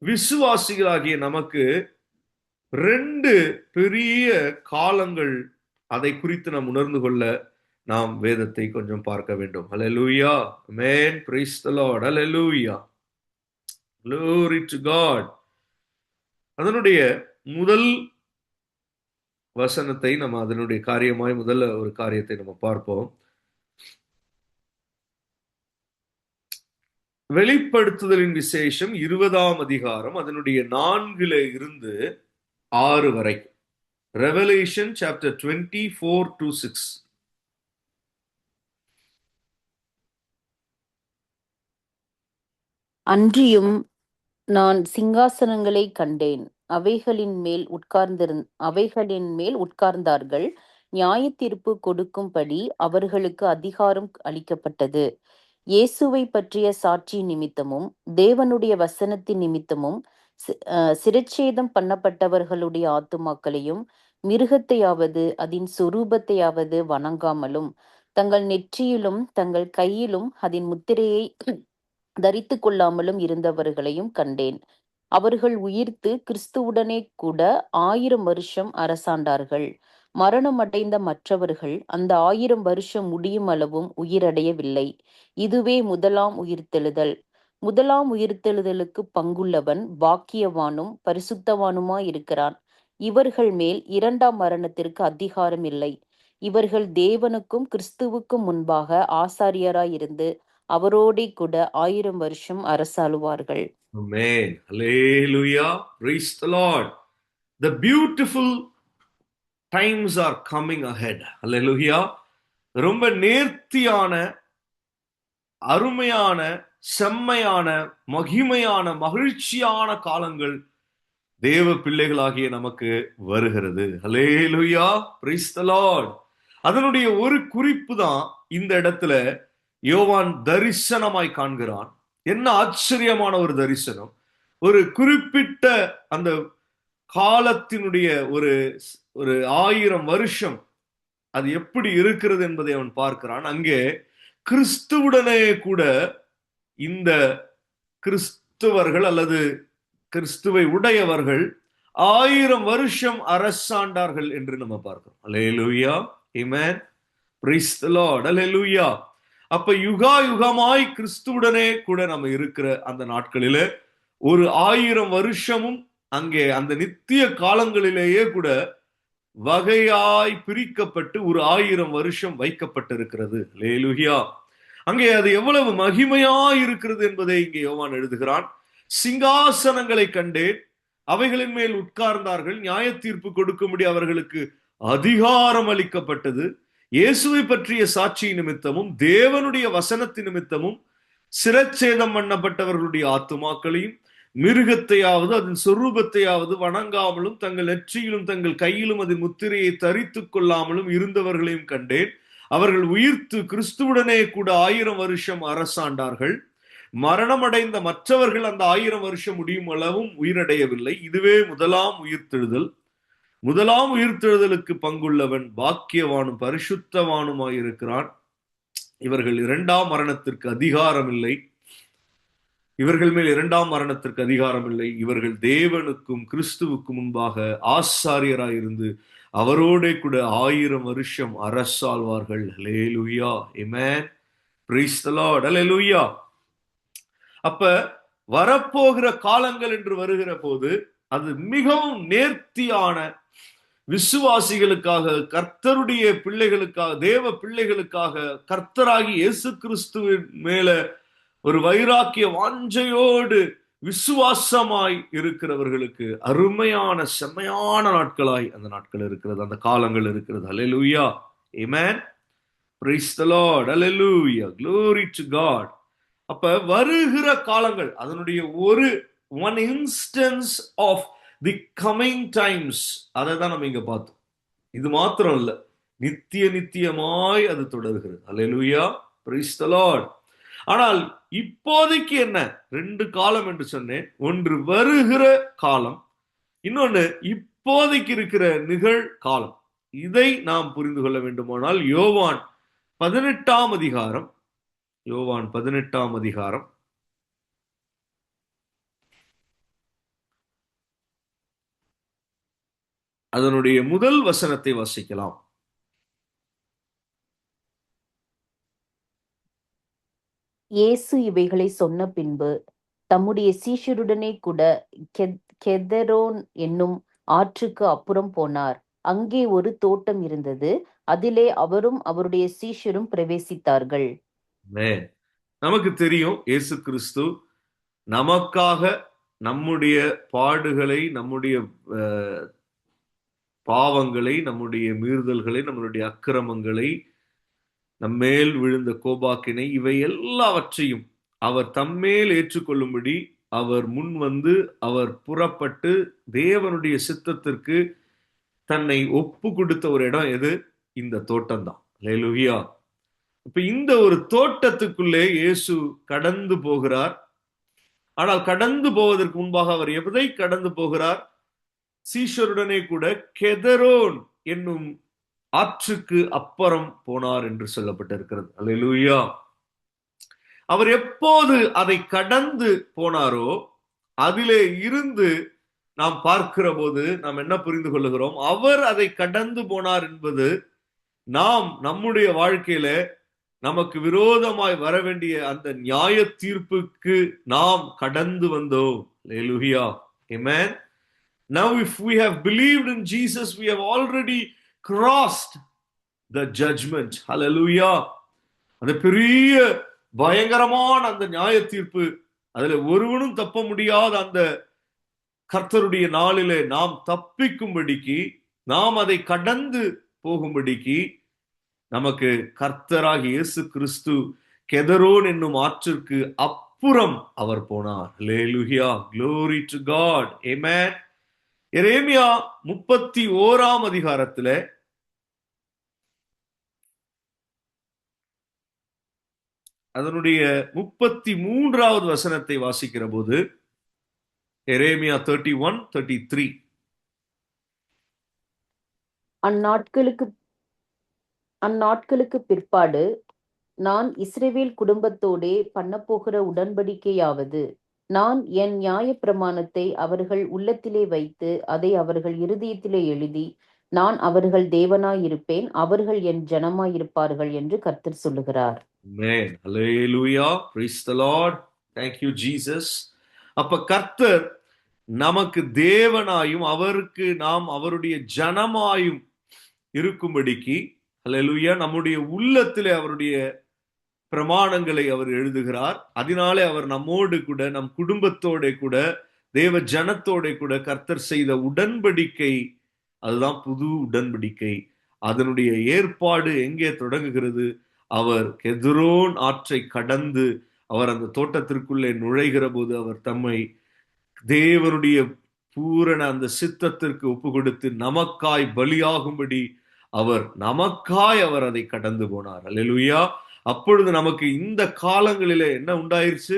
விசுவாசிகளாகிய நமக்கு 2 பெரிய காலங்கள், அதை குறித்து நாம் உணர்ந்து கொள்ள நாம் வேதத்தை கொஞ்சம் பார்க்க வேண்டும். ஹல்லேலூயா. ஆமென். Praise the lord. ஹல்லேலூயா. Glory to God. அதனுடைய முதல் வசனத்தை நம்ம அதனுடைய காரியமாய் முதல்ல ஒரு காரியத்தை நம்ம பார்ப்போம். வெளிப்படுத்துதலின் விசேஷம் 20ஆம் அதிகாரம் அதனுடைய 4 இருந்து 6 வரை. Revelation chapter 24 to 6. அன்றியும் நான் சிங்காசனங்களைக் கண்டேன். அவைகளின் மேல் உட்கார்ந்தார்கள். நியாயத்தீர்ப்பு கொடுக்கும்படி அவர்களுக்கு அதிகாரம் அளிக்கப்பட்டது. இயேசுவைப் பற்றிய சாட்சி நிமித்தமும் தேவனுடைய வசனத்தின் நிமித்தமும் சிரச்சேதம் பண்ணப்பட்டவர்களுடைய ஆத்துமாக்களையும் மிருகத்தையாவது அதன் சொரூபத்தையாவது வணங்காமலும் தங்கள் நெற்றியிலும் தங்கள் கையிலும் அதன் முத்திரையை தரித்து கொள்ளாமலும் இருந்தவர்களையும் கண்டேன். அவர்கள் உயிர்த்து கிறிஸ்துவுடனே கூட 1000 வருஷம் அரசாண்டார்கள். மரணமடைந்த மற்றவர்கள் அந்த 1000 வருஷம் முடியும் அளவும் உயிரடையவில்லை. இதுவே முதலாம் உயிர்த்தெழுதல். முதலாம் உயிர்த்தெழுதலுக்கு பங்குள்ளவன் பாக்கியவானும் பரிசுத்தவானுமாயிருக்கிறான். இவர்கள் மேல் 2ஆம் மரணத்திற்கு அதிகாரம் இல்லை. இவர்கள் தேவனுக்கும் கிறிஸ்துவுக்கும் முன்பாக ஆசாரியராயிருந்து அவரோடே கூட 1000 வருஷம் அரசாளுவார்கள். Amen. Hallelujah. Praise the Lord. The beautiful times are coming ahead. Hallelujah. ரொம்ப நேர்த்தியான, அருமையான, செம்மையான, மகிமையான, மகிழ்ச்சியான காலங்கள் தேவ பிள்ளைகளாகிய நமக்கு வருகிறது. ஹல்லேலூயா. Praise the lord. அதனுடைய ஒரு குறிப்பு தான் இந்த இடத்துல யோவான் தரிசனமாய் காண்கிறான். என்ன ஆச்சரியமான ஒரு தரிசனம்! ஒரு குறிப்பிட்ட அந்த காலத்தினுடைய ஒரு 1000 வருஷம் அது எப்படி இருக்கிறது என்பதை அவன் பார்க்கிறான். அங்கே கிறிஸ்துவுடனே கூட இந்த கிறிஸ்துவர்கள் அல்லது கிறிஸ்துவை உடையவர்கள் 1000 வருஷம் அரசாண்டார்கள் என்று நம்ம பார்க்கிறோம். அல்லேலூயா. ஆமென். Praise the lord. அல்லேலூயா. அப்ப யுகா யுகமாய் கிறிஸ்துவுடனே கூட நம்ம இருக்கிற அந்த நாட்களிலே ஒரு 1000 வருஷமும் அங்கே அந்த நித்திய காலங்களிலேயே கூட வகையாய் பிரிக்கப்பட்டு ஒரு 1000 வருஷம் வைக்கப்பட்டிருக்கிறது. அல்லேலூயா. அங்கே அது எவ்வளவு மகிமையாய் இருக்கிறது என்பதை இங்கே யோவான் எழுதுகிறான். சிங்காசனங்களை கண்டேன், அவைகளின் மேல் உட்கார்ந்தார்கள், நியாய தீர்ப்பு கொடுக்கும்படி அவர்களுக்கு அதிகாரம் அளிக்கப்பட்டது. இயேசுவை பற்றிய சாட்சி நிமித்தமும் தேவனுடைய வசனத்தின் நிமித்தமும் சிரச்சேதம் பண்ணப்பட்டவர்களுடைய ஆத்துமாக்களையும் மிருகத்தையாவது அதன் சொரூபத்தையாவது வணங்காமலும் தங்கள் நெற்றியிலும் தங்கள் கையிலும் அதன் முத்திரையை தரித்துக் கொள்ளாமலும் இருந்தவர்களையும் கண்டேன். அவர்கள் உயிர்த்து கிறிஸ்துவுடனே கூட 1000 வருஷம் அரசாண்டார்கள். மரணமடைந்த மற்றவர்கள் அந்த 1000 வருஷம் முடியும் அளவும் உயிரடையவில்லை. இதுவே முதலாம் உயிர்த்தெழுதல். முதலாம் உயிர்த்தெழுதலுக்கு பங்குள்ளவன் பாக்கியவானும் பரிசுத்தவானுமாயிருக்கிறான். இவர்கள் 2ஆம் மரணத்திற்கு அதிகாரம் இல்லை. இவர்கள் மேல் 2ஆம் மரணத்திற்கு அதிகாரம் இல்லை. இவர்கள் தேவனுக்கும் கிறிஸ்துவுக்கும் முன்பாக ஆசாரியராயிருந்து அவரோடே கூட 1000 வருஷம் அரசாழ்வார்கள். ஹல்லேலூயா. ஆமென். Praise the lord. ஹல்லேலூயா. அப்ப வரப்போகிற காலங்கள் என்று வருகிற போது அது மிகவும் நேர்த்தியான விசுவாசிகளுக்காக, கர்த்தருடைய பிள்ளைகளுக்காக, தேவ பிள்ளைகளுக்காக, கர்த்தராகி இயேசு கிறிஸ்துவின் மேல ஒரு வைராக்கிய வாஞ்சையோடு விசுவாசமாய் இருக்கிறவர்களுக்கு அருமையான செம்மையான நாட்களாய் அந்த நாட்கள் இருக்கிறது, அந்த காலங்கள் இருக்கிறது. ஹல்லேலூயா. ஆமென். Praise the lord. ஹல்லேலூயா. glory to God. அப்ப வருகிற காலங்கள் அதனுடைய ஒரு one instance of the coming times அதை தான் நம்ம இங்க பார்த்தோம். இது மாத்திரம் இல்ல, நித்தியமாய் அது தொடர்கிறது. ஹல்லேலூயா. Praise the lord. ஆனால் இப்போதைக்கு என்ன 2 காலம் என்று சொன்னேன். ஒன்று வருகிற காலம், இன்னொன்னு இப்போதைக்கு இருக்கிற நிகழ்காலம். இதை நாம் புரிந்து கொள்ள வேண்டுமானால் யோவான் 18ஆம் அதிகாரம், யோவான் 18ஆம் அதிகாரம் அதனுடைய முதல் வசனத்தை வாசிக்கலாம். இயேசு இவைகளை சொன்ன பின்பு தம்முடைய சீஷருடனே கூட கெதரோன் என்னும் ஆற்றுக்கு அப்புறம் போனார். அங்கே ஒரு தோட்டம் இருந்தது. அதிலே அவரும் அவருடைய சீஷரும் பிரவேசித்தார்கள். Amen. நமக்கு தெரியும் இயேசு கிறிஸ்து நமக்காக நம்முடைய பாடுகளை, நம்முடைய பாவங்களை, நம்முடைய மீறுதல்களை, நம்மளுடைய அக்கிரமங்களை, நம்மேல் விழுந்த கோபாக்கினை, இவை எல்லாவற்றையும் அவர் தம்மேல் ஏற்றுக்கொள்ளும்படி அவர் முன் வந்து அவர் புறப்பட்டு தேவனுடைய சித்தத்திற்கு தன்னை ஒப்பு கொடுத்த ஒரு இடம் எது? இந்த தோட்டம் தான். அல்லேலூயா. இப்ப இந்த ஒரு தோட்டத்துக்குள்ளே இயேசு கடந்து போகிறார். ஆனால் கடந்து போவதற்கு முன்பாக அவர் எதை கடந்து போகிறார்? சீஷருடனே கூட கெதரோன் என்னும் ஆற்றுக்கு அப்புறம் போனார் என்று சொல்லப்பட்டிருக்கிறது. அல்லேலூயா. அவர் எப்போது அதை கடந்து போனாரோ அதிலே இருந்து நாம் பார்க்கிற போது நாம் என்ன புரிந்து கொள்ளுகிறோம்? அவர் அதை கடந்து போனார் என்பது நாம் நம்முடைய வாழ்க்கையில நமக்கு விரோதமாய் வர வேண்டிய அந்த நியாய தீர்ப்புக்கு நாம் கடந்து வந்தோம். Hallelujah. Amen. Now if we have believed in Jesus, we have already crossed the judgment. Hallelujah. அந்த பெரிய பயங்கரமான அந்த நியாய தீர்ப்பு, அதுல ஒருவனும் தப்ப முடியாத அந்த கர்த்தருடைய நாளிலே நாம் தப்பிக்கும்படிக்கு, நாம் அதை கடந்து போகும்படிக்கு நமக்கு கர்த்தராகிய இயேசு கிறிஸ்து கெதரோன் என்னும் ஆற்றிற்கு அப்புறம் அவர் போனார். Hallelujah. Glory to God. Amen. எரேமியா 31ஆம் அதிகாரத்துல அதனுடைய 33வது வசனத்தை வாசிக்கிற போது, எரேமியா 31:33. அந்நாட்களுக்கு பிற்பாடு நான் இஸ்ரவேல் குடும்பத்தோடே பண்ணப்போகிற உடன்படிக்கையாவது, நான் என் நியாயப்பிரமாணத்தை அவர்கள் உள்ளத்திலே வைத்து அதை அவர்கள் இருதயத்திலே எழுதி, நான் அவர்கள் தேவனாயிருப்பேன், அவர்கள் என் ஜனமாயிருப்பார்கள் என்று கர்த்தர் சொல்லுகிறார். Amen. Hallelujah. Praise the Lord. Thank you, Jesus. அப்ப கர்த்தர் நமக்கு தேவனாயும் அவருக்கு நாம் அவருடைய ஜனமாயும் இருக்கும்படிக்கு, ஹல்லேலூயா, நம்முடைய உள்ளத்திலே அவருடைய பிரமாணங்களை அவர் எழுதுகிறார். அதனாலே அவர் நம்மோடு கூட, நம் குடும்பத்தோட கூட, தேவ ஜனத்தோட கூட கர்த்தர் செய்த உடன்படிக்கை, அதுதான் புது உடன்படிக்கை. அதனுடைய ஏற்பாடு எங்கே தொடங்குகிறது? அவர் கெதரோன் ஆற்றை கடந்து அவர் அந்த தோட்டத்திற்குள்ளே நுழைகிற போது அவர் தம்மை தேவனுடைய பூரண அந்த சித்தத்திற்கு ஒப்பு கொடுத்து நமக்காய் பலியாகும்படி நமக்காய் அவர் அதை கடந்து போனார். அல்லேலூயா. அப்பொழுது நமக்கு இந்த காலங்களிலே என்ன உண்டாயிருச்சு?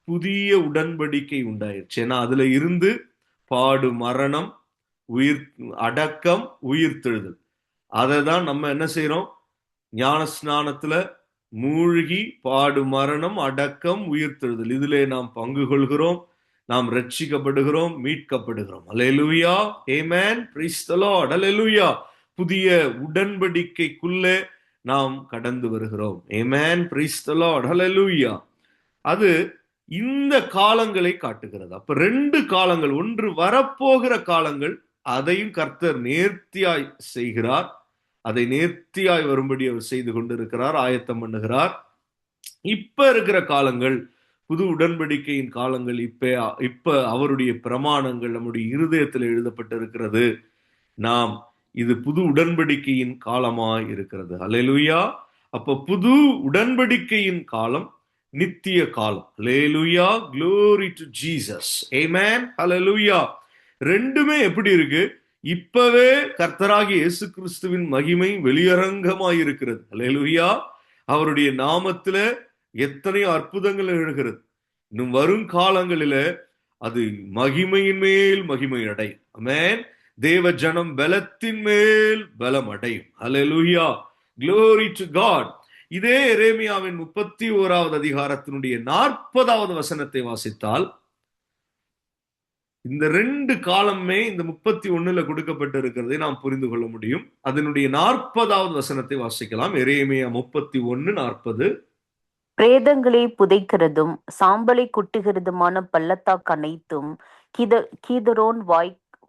புதிய உடன்படிக்கை உண்டாயிருச்சு. ஏன்னா அதுல இருந்து பாடு, மரணம், அடக்கம், உயிர்த்தெழுதல், அதை தான் நம்ம என்ன செய்யறோம்? ஞான ஸ்நானத்துல மூழ்கி பாடு, மரணம், அடக்கம், உயிர்த்தெழுதல், இதிலே நாம் பங்கு கொள்கிறோம். நாம் ரட்சிக்கப்படுகிறோம், மீட்கப்படுகிறோம். அல்லேலூயா. ஆமென். Praise the lord. அல்லேலூயா. புதிய உடன்படிக்கைக்குள்ளே நாம் கடந்து வருகிறோம். ஆமென். Praise the lord. அல்லேலூயா. அது இந்த காலங்களை காட்டுகிறது. அப்ப 2 காலங்கள், ஒன்று வரப்போகிற காலங்கள், அதையும் கர்த்தர் நேர்த்தியாய் செய்கிறார். அதை நேர்த்தியாய் வரும்படி அவர் செய்து கொண்டிருக்கிறார், ஆயத்தம் பண்ணுகிறார். இப்ப இருக்கிற காலங்கள் புது உடன்படிக்கையின் காலங்கள். இப்ப அவருடைய பிரமாணங்கள் நம்முடைய இருதயத்தில் எழுதப்பட்டிருக்கிறது. நாம் இது புது உடன்படிக்கையின் காலமாய் இருக்கிறது. அல்லேலூயா. அப்ப புது உடன்படிக்கையின் காலம் நித்திய காலம். அல்லேலூயா. glory to Jesus. amen. அல்லேலூயா. ரெண்டுமே எப்படி இருக்கு? இப்பவே கர்த்தராகிய இயேசு கிறிஸ்துவின் மகிமை வெளியரங்கமாய் இருக்கிறது. அல்லேலூயா. அவருடைய நாமத்தில எத்தனையோ அற்புதங்கள் எழுகிறது. இன்னும் வரும் காலங்களில அது மகிமையின் மேல் மகிமை அடையும். ஆமென். தேவ ஜனம் பலத்தின் மேல் பலம் அடையும். அல்லேலூயா. glory to God. இதே எரேமியாவின் 31வது அதிகாரத்தினுடைய 40வது வசனத்தை வாசித்தால், இந்த 2 காலமே இந்த 31ல கொடுக்கப்பட்டிருக்கிறதை நாம் புரிந்து கொள்ள முடியும். அதனுடைய 40வது வசனத்தை வாசிக்கலாம். எரேமியா 31:40. பிரேதங்களை புதைக்கிறதும் சாம்பலை கொட்டுகிறதுமான பள்ளத்தாக்கு அனைத்தும் கீதரோன்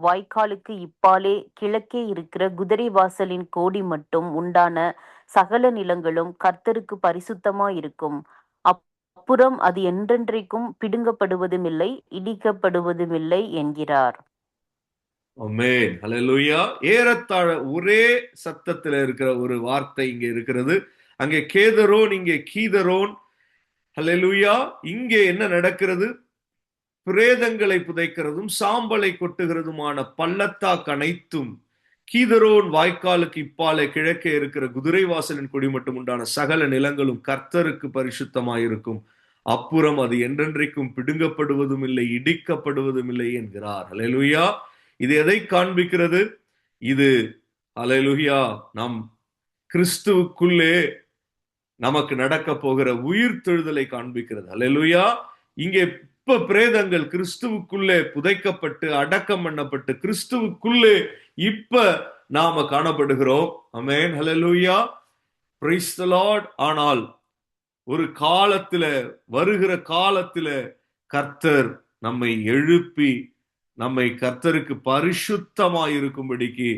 வாய்க்காலுக்கு இப்பாலே கிழக்கே இருக்கிற குதிரை வாசலின் கோடி மட்டும் உண்டான சகல நிலங்களும் கர்த்தருக்கு பரிசுத்தமாயிருக்கும். அப்புறம் அது என்றென்றைக்கும் பிடுங்கப்படுவதுமில்லை, இடிக்கப்படுவதுமில்லை என்கிறார். ஆமென். ஹல்லேலூயா. ஏறத்தாழ ஒரே சத்தத்துல இருக்கிற ஒரு வார்த்தை இங்க இருக்கிறது. அங்கே கேதரோன், இங்கே கீதரோன். ஹல்லேலூயா. இங்கே என்ன நடக்கிறது? பிரேதங்களை புதைக்கிறதும் சாம்பலை கொட்டுகிறதுமான பள்ளத்தாக்கு அனைத்தும் கீதரோன் வாய்க்காலுக்கு இப்பாலே கிழக்கே இருக்கிற குதிரை வாசலின் கொடி மட்டும் உண்டான சகல நிலங்களும் கர்த்தருக்கு பரிசுத்தமாயிருக்கும். அப்புறம் அது என்றென்றைக்கும் பிடுங்கப்படுவதும் இல்லை, இடிக்கப்படுவதும் இல்லை என்கிறார். ஹல்லேலூயா. இது எதை காண்பிக்கிறது? இது ஹல்லேலூயா நம் கிறிஸ்துவுக்குள்ளே நமக்கு நடக்க போகிற உயிர்த்தெழுதலை காண்பிக்கிறது. ஹல்லேலூயா. இங்கே இப்ப பிரேதங்கள் கிறிஸ்துவுக்குள்ளே புதைக்கப்பட்டு அடக்கம் பண்ணப்பட்டு கிறிஸ்துவுக்குள்ளே இப்ப நாம காணப்படுகிறோம். ஆமென். ஹல்லேலூயா. Praise the lord. ஆனால் ஒரு காலத்துல, வருகிற காலத்துல கர்த்தர் நம்மை எழுப்பி நம்மை கர்த்தருக்கு பரிசுத்தமாய் இருக்கும்படிக்கு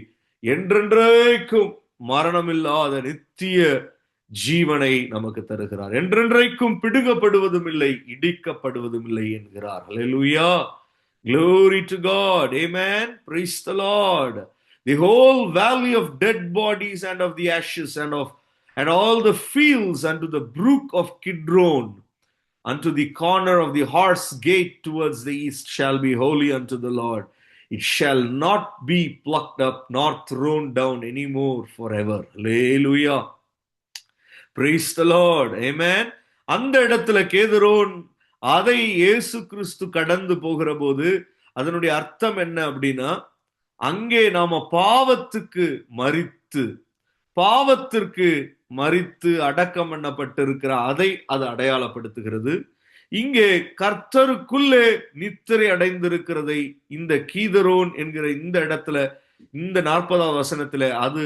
என்றென்றைக்கும் மரணமில்லாத நித்திய ஜீவனை நமக்கு தருகிறார். என்றென்றைக்கும் பிடுங்கப்படுவதும் இல்லை, இடிக்கப்படுவதும் இல்லை என்கிறார். ஹல்லேலூயா. Glory to God. Amen. Praise the Lord. The whole valley of dead bodies and of the ashes and all the fields unto the brook of Kidron, unto the corner of the horse gate towards the east shall be holy unto the Lord. It shall not be plucked up nor thrown down anymore forever. Hallelujah. Praise the Lord. Amen. அந்த இடத்துல கேதரோன், அதை இயேசு கிறிஸ்து கடந்து போகிற போது அதனுடைய அர்த்தம் என்ன அப்படின்னா, அங்கே நாம பாவத்திற்கு மரித்து அடக்கம் பண்ணப்பட்டிருக்கிற அதை அது அடையாளப்படுத்துகிறது. இங்கே கர்த்தருக்குள்ளே நித்திரை அடைந்திருக்கிறதை இந்த கீதரோன் என்கிற இந்த இடத்துல, இந்த 40வது வசனத்துல அது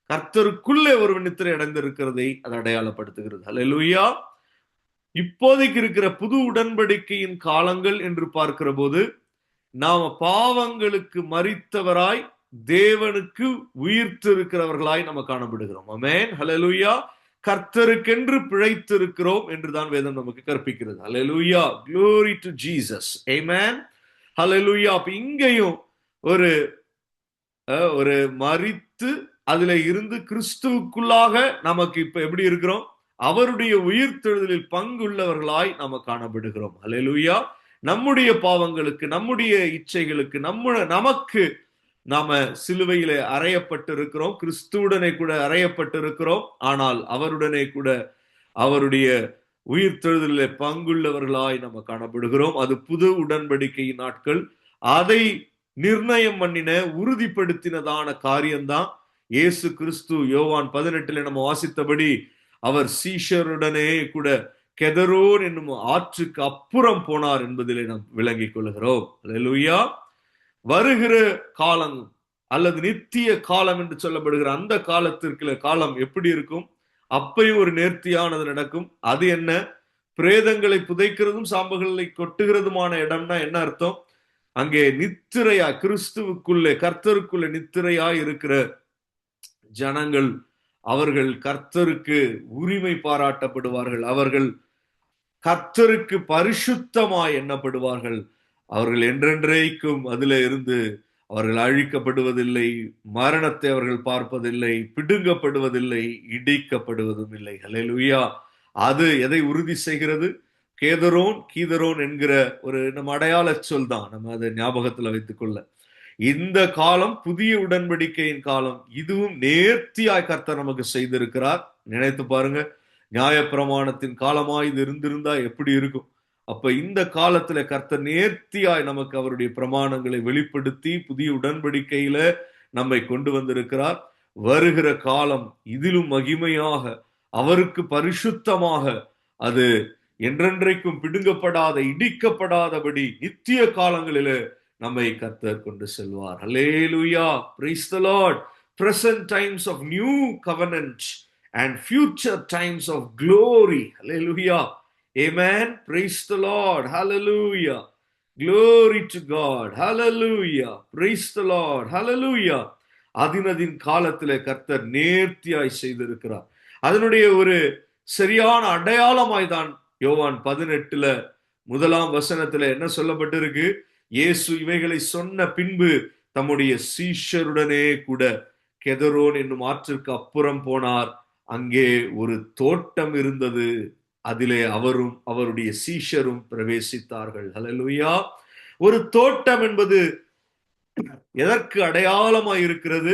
கர்த்தருக்குள்ளே ஒருவன் நித்திரை அடைந்திருக்கிறதை அது அடையாளப்படுத்துகிறது. ஹல்லேலூயா. இப்போதைக்கு இருக்கிற புது உடன்படிக்கையின் காலங்கள் என்று பார்க்கிற போது நாம பாவங்களுக்கு மரித்தவராய் தேவனுக்கு உயிர்த்திருக்கிறவர்களாய் நம்ம காணப்படுகிறோம். ஆமென். ஹல்லேலூயா. கர்த்தருக்கென்று பிழைத்திருக்கிறோம் என்றுதான் வேதம் நமக்கு கற்பிக்கிறது. ஹல்லேலூயா. Glory to Jesus. Amen. ஹல்லேலூயா. அப்ப இங்கேயும் ஒரு மரித்து அதுல இருந்து கிறிஸ்துவுக்குள்ளாக நமக்கு இப்ப எப்படி இருக்கிறோம்? அவருடைய உயிர்த்தெழுதலில் பங்குள்ளவர்களாய் நாம காணப்படுகிறோம். ஹல்லேலூயா. நம்முடைய பாவங்களுக்கு, நம்முடைய இச்சைகளுக்கு, நமக்கு நாம சிலுவையிலே அறையப்பட்டிருக்கிறோம். கிறிஸ்துவுடனே கூட அறையப்பட்டிருக்கிறோம். ஆனால் அவருடனே கூட அவருடைய உயிர்த்தெழுதலிலே பங்குள்ளவர்களாய் நம்ம காணப்படுகிறோம். அது புது உடன்படிக்கையின் நாட்கள். அதை நிர்ணயம் பண்ணின, உறுதிப்படுத்தினதான காரியம்தான் இயேசு கிறிஸ்து யோவான் 18 நம்ம வாசித்தபடி அவர் சீஷருடனே கூட கெதரோன் என்னும் ஆற்றுக்கு அப்புறம் போனார் என்பதிலே நாம் விளங்கிக் கொள்கிறோம். ஹல்லேலூயா. வருகிற காலம் அல்லது நித்திய காலம் என்று சொல்லப்படுகிற அந்த காலம் எப்படி இருக்கும்? அப்பயும் ஒரு நேர்த்தியானது நடக்கும். அது என்ன? பிரேதங்களை புதைக்கிறதும் சாம்பல்களை கொட்டுகிறதுமான இடம்னா என்ன அர்த்தம்? அங்கே நித்திரையா, கிறிஸ்துவுக்குள்ளே கர்த்தருக்குள்ளே நித்திரையா இருக்கிற ஜனங்கள், அவர்கள் கர்த்தருக்கு உரிமை பாராட்டப்படுவார்கள். அவர்கள் கர்த்தருக்கு பரிசுத்தமாய் எண்ணப்படுவார்கள். அவர்கள் என்றென்றைக்கும் அதிலே இருந்து அவர்கள் அழிக்கப்படுவதில்லை, மரணத்தை அவர்கள் பார்ப்பதில்லை, பிடுங்கப்படுவதில்லை, இடிக்கப்படுவதும் இல்லை. ஹல்லேலூயா. அது எதை உறுதி செய்கிறது? கீதரோன் என்கிற ஒரு நம்ம அடையாள சொல் தான். நம்ம அதை ஞாபகத்துல வைத்துக்கொள்ள, இந்த காலம் புதிய உடன்படிக்கையின் காலம். இதுவும் நேர்த்தியாய் கர்த்தர் நமக்கு செய்திருக்கிறார். நினைத்து பாருங்க, நியாயப்பிரமாணத்தின் காலமாய் இது இருந்திருந்தா எப்படி இருக்கும்? அப்ப இந்த காலத்துல கர்த்தர் நேர்த்தியாய் நமக்கு அவருடைய பிரமாணங்களை வெளிப்படுத்தி புதிய உடன்படிக்கையில நம்மை கொண்டு வந்திருக்கிறார். வருகிற காலம் இதிலும் மகிமையாக, அவருக்கு பரிசுத்தமாக, அது என்றென்றைக்கும் பிடுங்கப்படாத, இடிக்கப்படாதபடி நித்திய காலங்களிலே நம்மை கர்த்தர் கொண்டு செல்வார். Hallelujah. Praise the Lord. Present times of new covenant and future times of glory. Hallelujah. Amen. Praise the Lord. Hallelujah. Glory to God. Hallelujah. Praise the Lord. Hallelujah. அதினதின் காலத்திலே கர்த்தர் நேர்த்தியாய் செய்திருக்கிறார். அதனுடைய ஒரு சரியான அடையாளமாய் தான் யோவான் 18 முதலாம் வசனத்துல என்ன சொல்லப்பட்டிருக்கு? இயேசு இவைகளை சொன்ன பின்பு தம்முடைய சீஷருடனே கூட கெதரோன் என்னும் ஆற்றிற்கு அப்புறம் போனார். அங்கே ஒரு தோட்டம் இருந்தது, அதிலே அவரும் அவருடைய சீஷரும் பிரவேசித்தார்கள். ஹல்லேலூயா. ஒரு தோட்டம் என்பது எதற்கு அடையாளமாய் இருக்கிறது?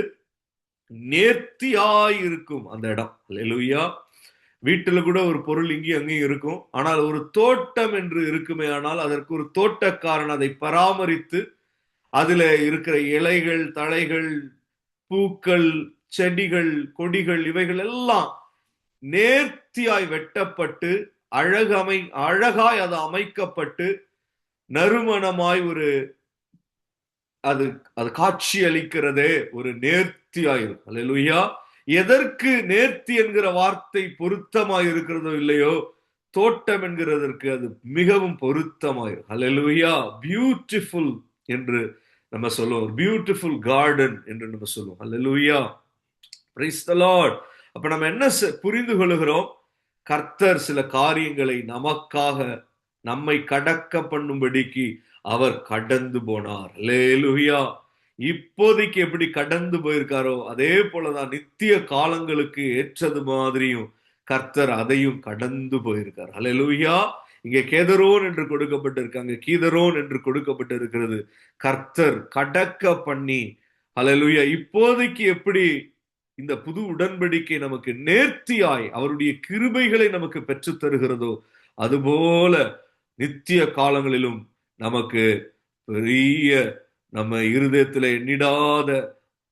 நேர்த்தியாய் இருக்கும் அந்த இடம். ஹல்லேலூயா. வீட்டுல கூட ஒரு பொருள் இங்கேயும் அங்கேயும் இருக்கும். ஆனால் ஒரு தோட்டம் என்று இருக்குமே ஆனால் அதற்கு ஒரு தோட்டக்காரன் அதை பராமரித்து அதுல இருக்கிற இலைகள், தழைகள், பூக்கள், செடிகள், கொடிகள் இவைகள் எல்லாம் நேர்த்தியாய் வெட்டப்பட்டு அழகாய் அது அமைக்கப்பட்டு நறுமணமாய் ஒரு அது காட்சி அளிக்கிறதே ஒரு நேர்த்தியாயிருக்கும். அல்லேலூயா. எதற்கு நேர்த்தி என்கிற வார்த்தை பொருத்தமாய் இருக்கிறதோ இல்லையோ, தோட்டம் என்கிறதற்கு அது மிகவும் பொருத்தமாயிருக்கும். அல்லேலூயா. பியூட்டிஃபுல் என்று நம்ம சொல்லுவோம், பியூட்டிஃபுல் கார்டன் என்று நம்ம சொல்லுவோம். அல்லேலூயா. Praise the lord. அப்ப நம்ம என்ன புரிந்து கொள்கிறோம்? கர்த்தர் சில காரியங்களை நமக்காக நம்மை கடக்க பண்ணும்படிக்கு அவர் கடந்து போனார். அல்லேலூயா. இப்போதைக்கு எப்படி கடந்து போயிருக்காரோ அதே போலதான் நித்திய காலங்களுக்கு ஏற்றது மாதிரியும் கர்த்தர் அதையும் கடந்து போயிருக்கார். அல்லேலூயா. இங்கே கேதரோன் என்று கொடுக்கப்பட்டிருக்காங்க, கீதரோன் என்று கொடுக்கப்பட்டிருக்கிறது. கர்த்தர் கடக்க பண்ணி, அல்லேலூயா, இப்போதைக்கு எப்படி இந்த புது உடன்படிக்கை நமக்கு நேர்த்தியாய் அவருடைய கிருபைகளை நமக்கு பெற்று தருகிறதோ அதுபோல நித்திய காலங்களிலும் நமக்கு பெரிய நம்ம இருதயத்துல எண்ணிடாத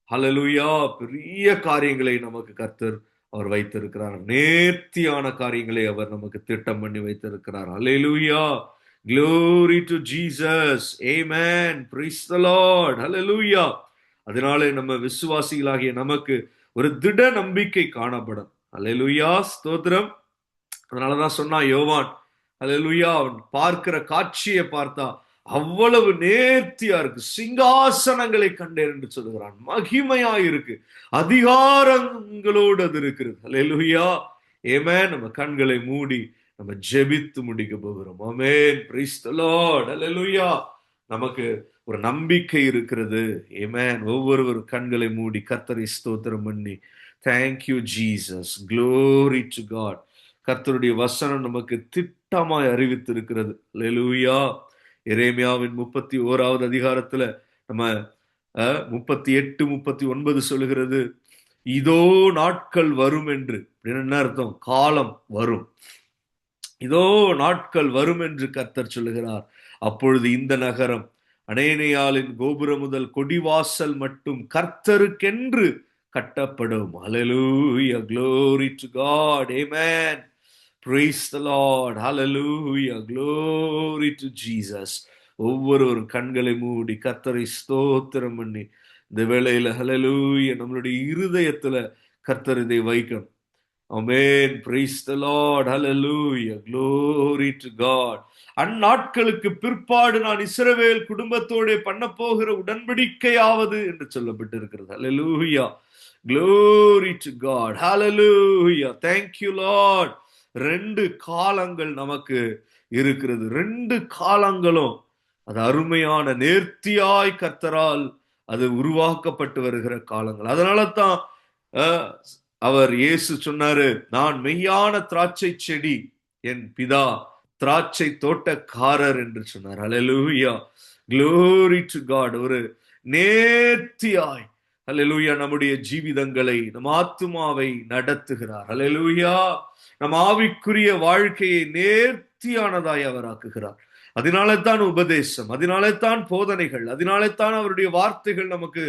ஹல்லேலூயா பெரிய காரியங்களை நமக்கு கர்த்தர் அவர் வைத்திருக்கிறார். நேர்த்தியான காரியங்களை அவர் நமக்கு திட்டம் பண்ணி வைத்திருக்கிறார். ஹல்லேலூயா. Glory to Jesus. Amen. Praise the Lord. Hallelujah. அதனாலே நம்ம விசுவாசிகளாகிய நமக்கு ஒரு திட நம்பிக்கை காணப்படும். ஹல்லேலூயா. ஸ்தோத்திரம். அதனாலதான் சொன்னா யோவான், ஹல்லேலூயா, அவன் பார்க்கிற காட்சியை பார்த்தா அவ்வளவு நேர்த்தியா இருக்கு, சிங்காசனங்களை கண்டேன் என்று சொல்லுகிறான். மகிமையா இருக்கு, அதிகாரங்களோடு அது இருக்கிறது. ஹல்லேலூயா. ஆமென். நம்ம கண்களை மூடி நம்ம ஜெபித்து முடிக்க போகிறோம். ஆமென். Praise the lord. ஹல்லேலூயா. நமக்கு ஒரு நம்பிக்கை இருக்கிறது. ஆமென். ஒவ்வொரு கண்களை மூடி கர்த்தரை ஸ்தோத்திரம் பண்ணி, thank you Jesus, glory to God. கர்த்தருடைய வசனம் நமக்கு திட்டமாய் அறிவித்திருக்கிறது. ஹல்லேலூயா. எரேமியாவின் 31வது அதிகாரத்துல நம்ம 38, 39 சொல்லுகிறது, இதோ நாட்கள் வரும் என்று. என்ன அர்த்தம்? காலம் வரும். இதோ நாட்கள் வரும் என்று கர்த்தர் சொல்லுகிறார். அப்பொழுது இந்த நகரம் அனேனியாலின் கோபுரம் முதல் கொடிவாசல் மட்டும் கர்த்தருக்கென்று கட்டப்படும். Hallelujah. Glory to God. Amen. Praise the Lord. Hallelujah. Glory to Jesus. ஒவ்வொரு கண்களை மூடி கர்த்தரை ஸ்தோத்திரம் பண்ணி இந்த வேளையில ஹல்லேலூயா நம்மளுடைய இருதயத்துல கர்த்தர் இதை வைக்கணும். Amen. Praise the Lord. Hallelujah. Glory to God. அந்நாட்களுக்கு பிற்பாடு நான் இஸ்ரவேல் குடும்பத்தோட பண்ண போகிற உடன்படிக்கையாவது என்று சொல்லப்பட்டிருக்கிறது. Hallelujah. Glory to God. Hallelujah. Thank you Lord. 2 காலங்கள் நமக்கு இருக்கிறது. 2 காலங்களும் அது அருமையான நேர்த்தியாய் கர்த்தரால் அது உருவாக்கப்பட்டு வருகிற காலங்கள். அதனால தான் அவர் இயேசு சொன்னாரு, நான் மெய்யான திராட்சை செடி, என் பிதா திராட்சை தோட்டக்காரர் என்று சொன்னார். ஹல்லேலூயா. Glory to God. ஒரு நேர்த்தியாய் ஹல்லேலூயா நம்முடைய ஜீவிதங்களை, நம் ஆத்துமாவை நடத்துகிறார். ஹல்லேலூயா. நம் ஆவிக்குரிய வாழ்க்கையை நேர்த்தியானதாய் அவர் ஆக்குகிறார். அதனாலே தான் உபதேசம், அதனாலே தான் போதனைகள், அதனாலே தான் அவருடைய வார்த்தைகள் நமக்கு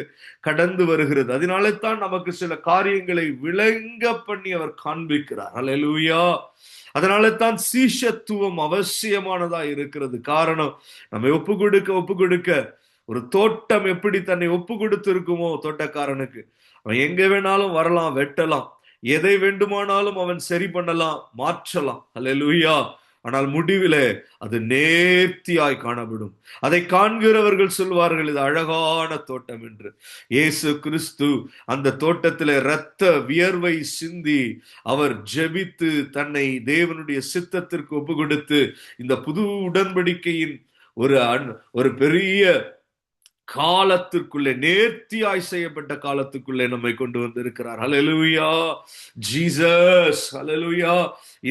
கடந்து வருகிறது. அதனாலே தான் நமக்கு சில காரியங்களை விளங்க பண்ணி அவர் காண்பிக்கிறார். ஹல்லேலூயா. அதனாலே தான் சீஷத்துவம் அவசியமானதா இருக்கிறது. காரணம், நம்ம ஒப்பு கொடுக்க ஒரு தோட்டம் எப்படி தன்னை ஒப்பு கொடுத்து இருக்குமோ தோட்டக்காரனுக்கு, அவன் எங்க வேணாலும் வரலாம், வெட்டலாம், எதை வேண்டுமானாலும் அவன் சரி பண்ணலாம், மாற்றலாம். அல்லேலூயா. ஆனால் முடிவிலே அது நேர்த்தியாய் காணப்படும். அதை காண்கிறவர்கள் சொல்வார்கள், இது அழகான தோட்டம் என்று. இயேசு கிறிஸ்து அந்த தோட்டத்திலே இரத்த வியர்வை சிந்தி அவர் ஜெபித்து தன்னை தேவனுடைய சித்தத்திற்கு ஒப்பு கொடுத்து இந்த புது உடன்படிக்கையின் ஒரு பெரிய காலத்திற்குள்ளே, நேர்த்தியாய் செய்யப்பட்ட காலத்துக்குள்ளே நம்மை கொண்டு வந்திருக்கிறார். ஹல்லேலூயா, ஜீசஸ், ஹல்லேலூயா.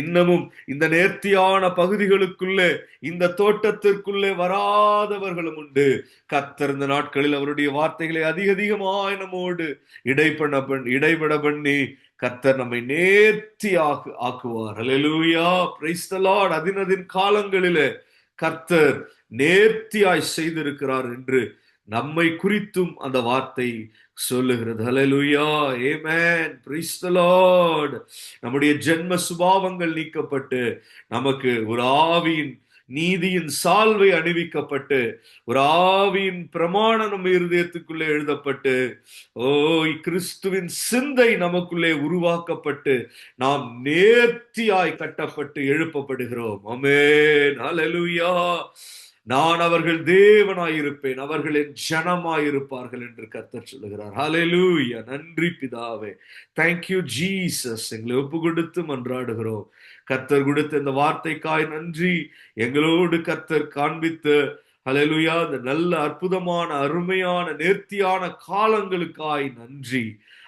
இன்னமும் இந்த நேர்த்தியான பகுதிகளுக்குள்ளே, இந்த தோட்டத்திற்குள்ளே வராதவர்களும் உண்டு. கர்த்தர் இந்த நாட்களில் அவருடைய வார்த்தைகளை அதிகமாய் நம்மோடு இடைபட பண்ணி கர்த்தர் நம்மை நேர்த்தியாக ஆக்குவார். ஹல்லேலூயா, பிரைஸ் தி லார்ட். அதின் காலங்களிலே கர்த்தர் நேர்த்தியாய் செய்திருக்கிறார் என்று நம்மை குறித்தும் அந்த வார்த்தை சொல்லுகிறது. ஹல்லேலூயா, ஆமென், பிரைஸ் தி லார்ட். நம்முடைய ஜென்ம சுபாவங்கள் நீக்கப்பட்டு நமக்கு ஒரு ஆவியின் நீதியின் சால்வை அணிவிக்கப்பட்டு ஒரு ஆவியின் பிரமாணம் நம்ம இருதயத்துக்குள்ளே எழுதப்பட்டு கிறிஸ்துவின் சிந்தை நமக்குள்ளே உருவாக்கப்பட்டு நாம் நேர்த்தியாய் கட்டப்பட்டு எழுப்பப்படுகிறோம். ஆமென், ஹல்லேலூயா. நான் அவர்கள் தேவனாயிருப்பேன், அவர்கள் என் ஜனமாயிருப்பார்கள் என்று கர்த்தர் சொல்லுகிறார். ஹல்லேலூயா. நன்றி பிதாவே, தேங்க்யூ ஜீசஸ். எங்களை ஒப்பு கொடுத்து மன்றாடுகிறோம். கர்த்தர் கொடுத்த இந்த வார்த்தைக்காய் நன்றி. எங்களோடு கர்த்தர் காண்பித்த ஹல்லேலூயா இந்த நல்ல அற்புதமான அருமையான நேர்த்தியான காலங்களுக்காய் நன்றி.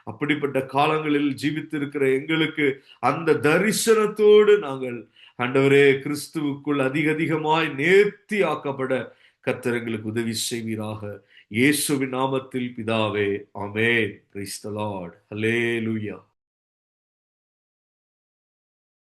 அப்படிப்பட்ட காலங்களில் ஜீவித்திருக்கிற எங்களுக்கு அந்த தரிசனத்தோடு நாங்கள் ஆண்டவரே கிறிஸ்துவுக்குள் அதிகமாய் நேர்த்தி ஆக்கப்பட கர்த்தர் எங்களுக்கு உதவி செய்வீராக. இயேசுவின் நாமத்தில் பிதாவே, ஆமென். Praise the lord. ஹல்லேலூயா.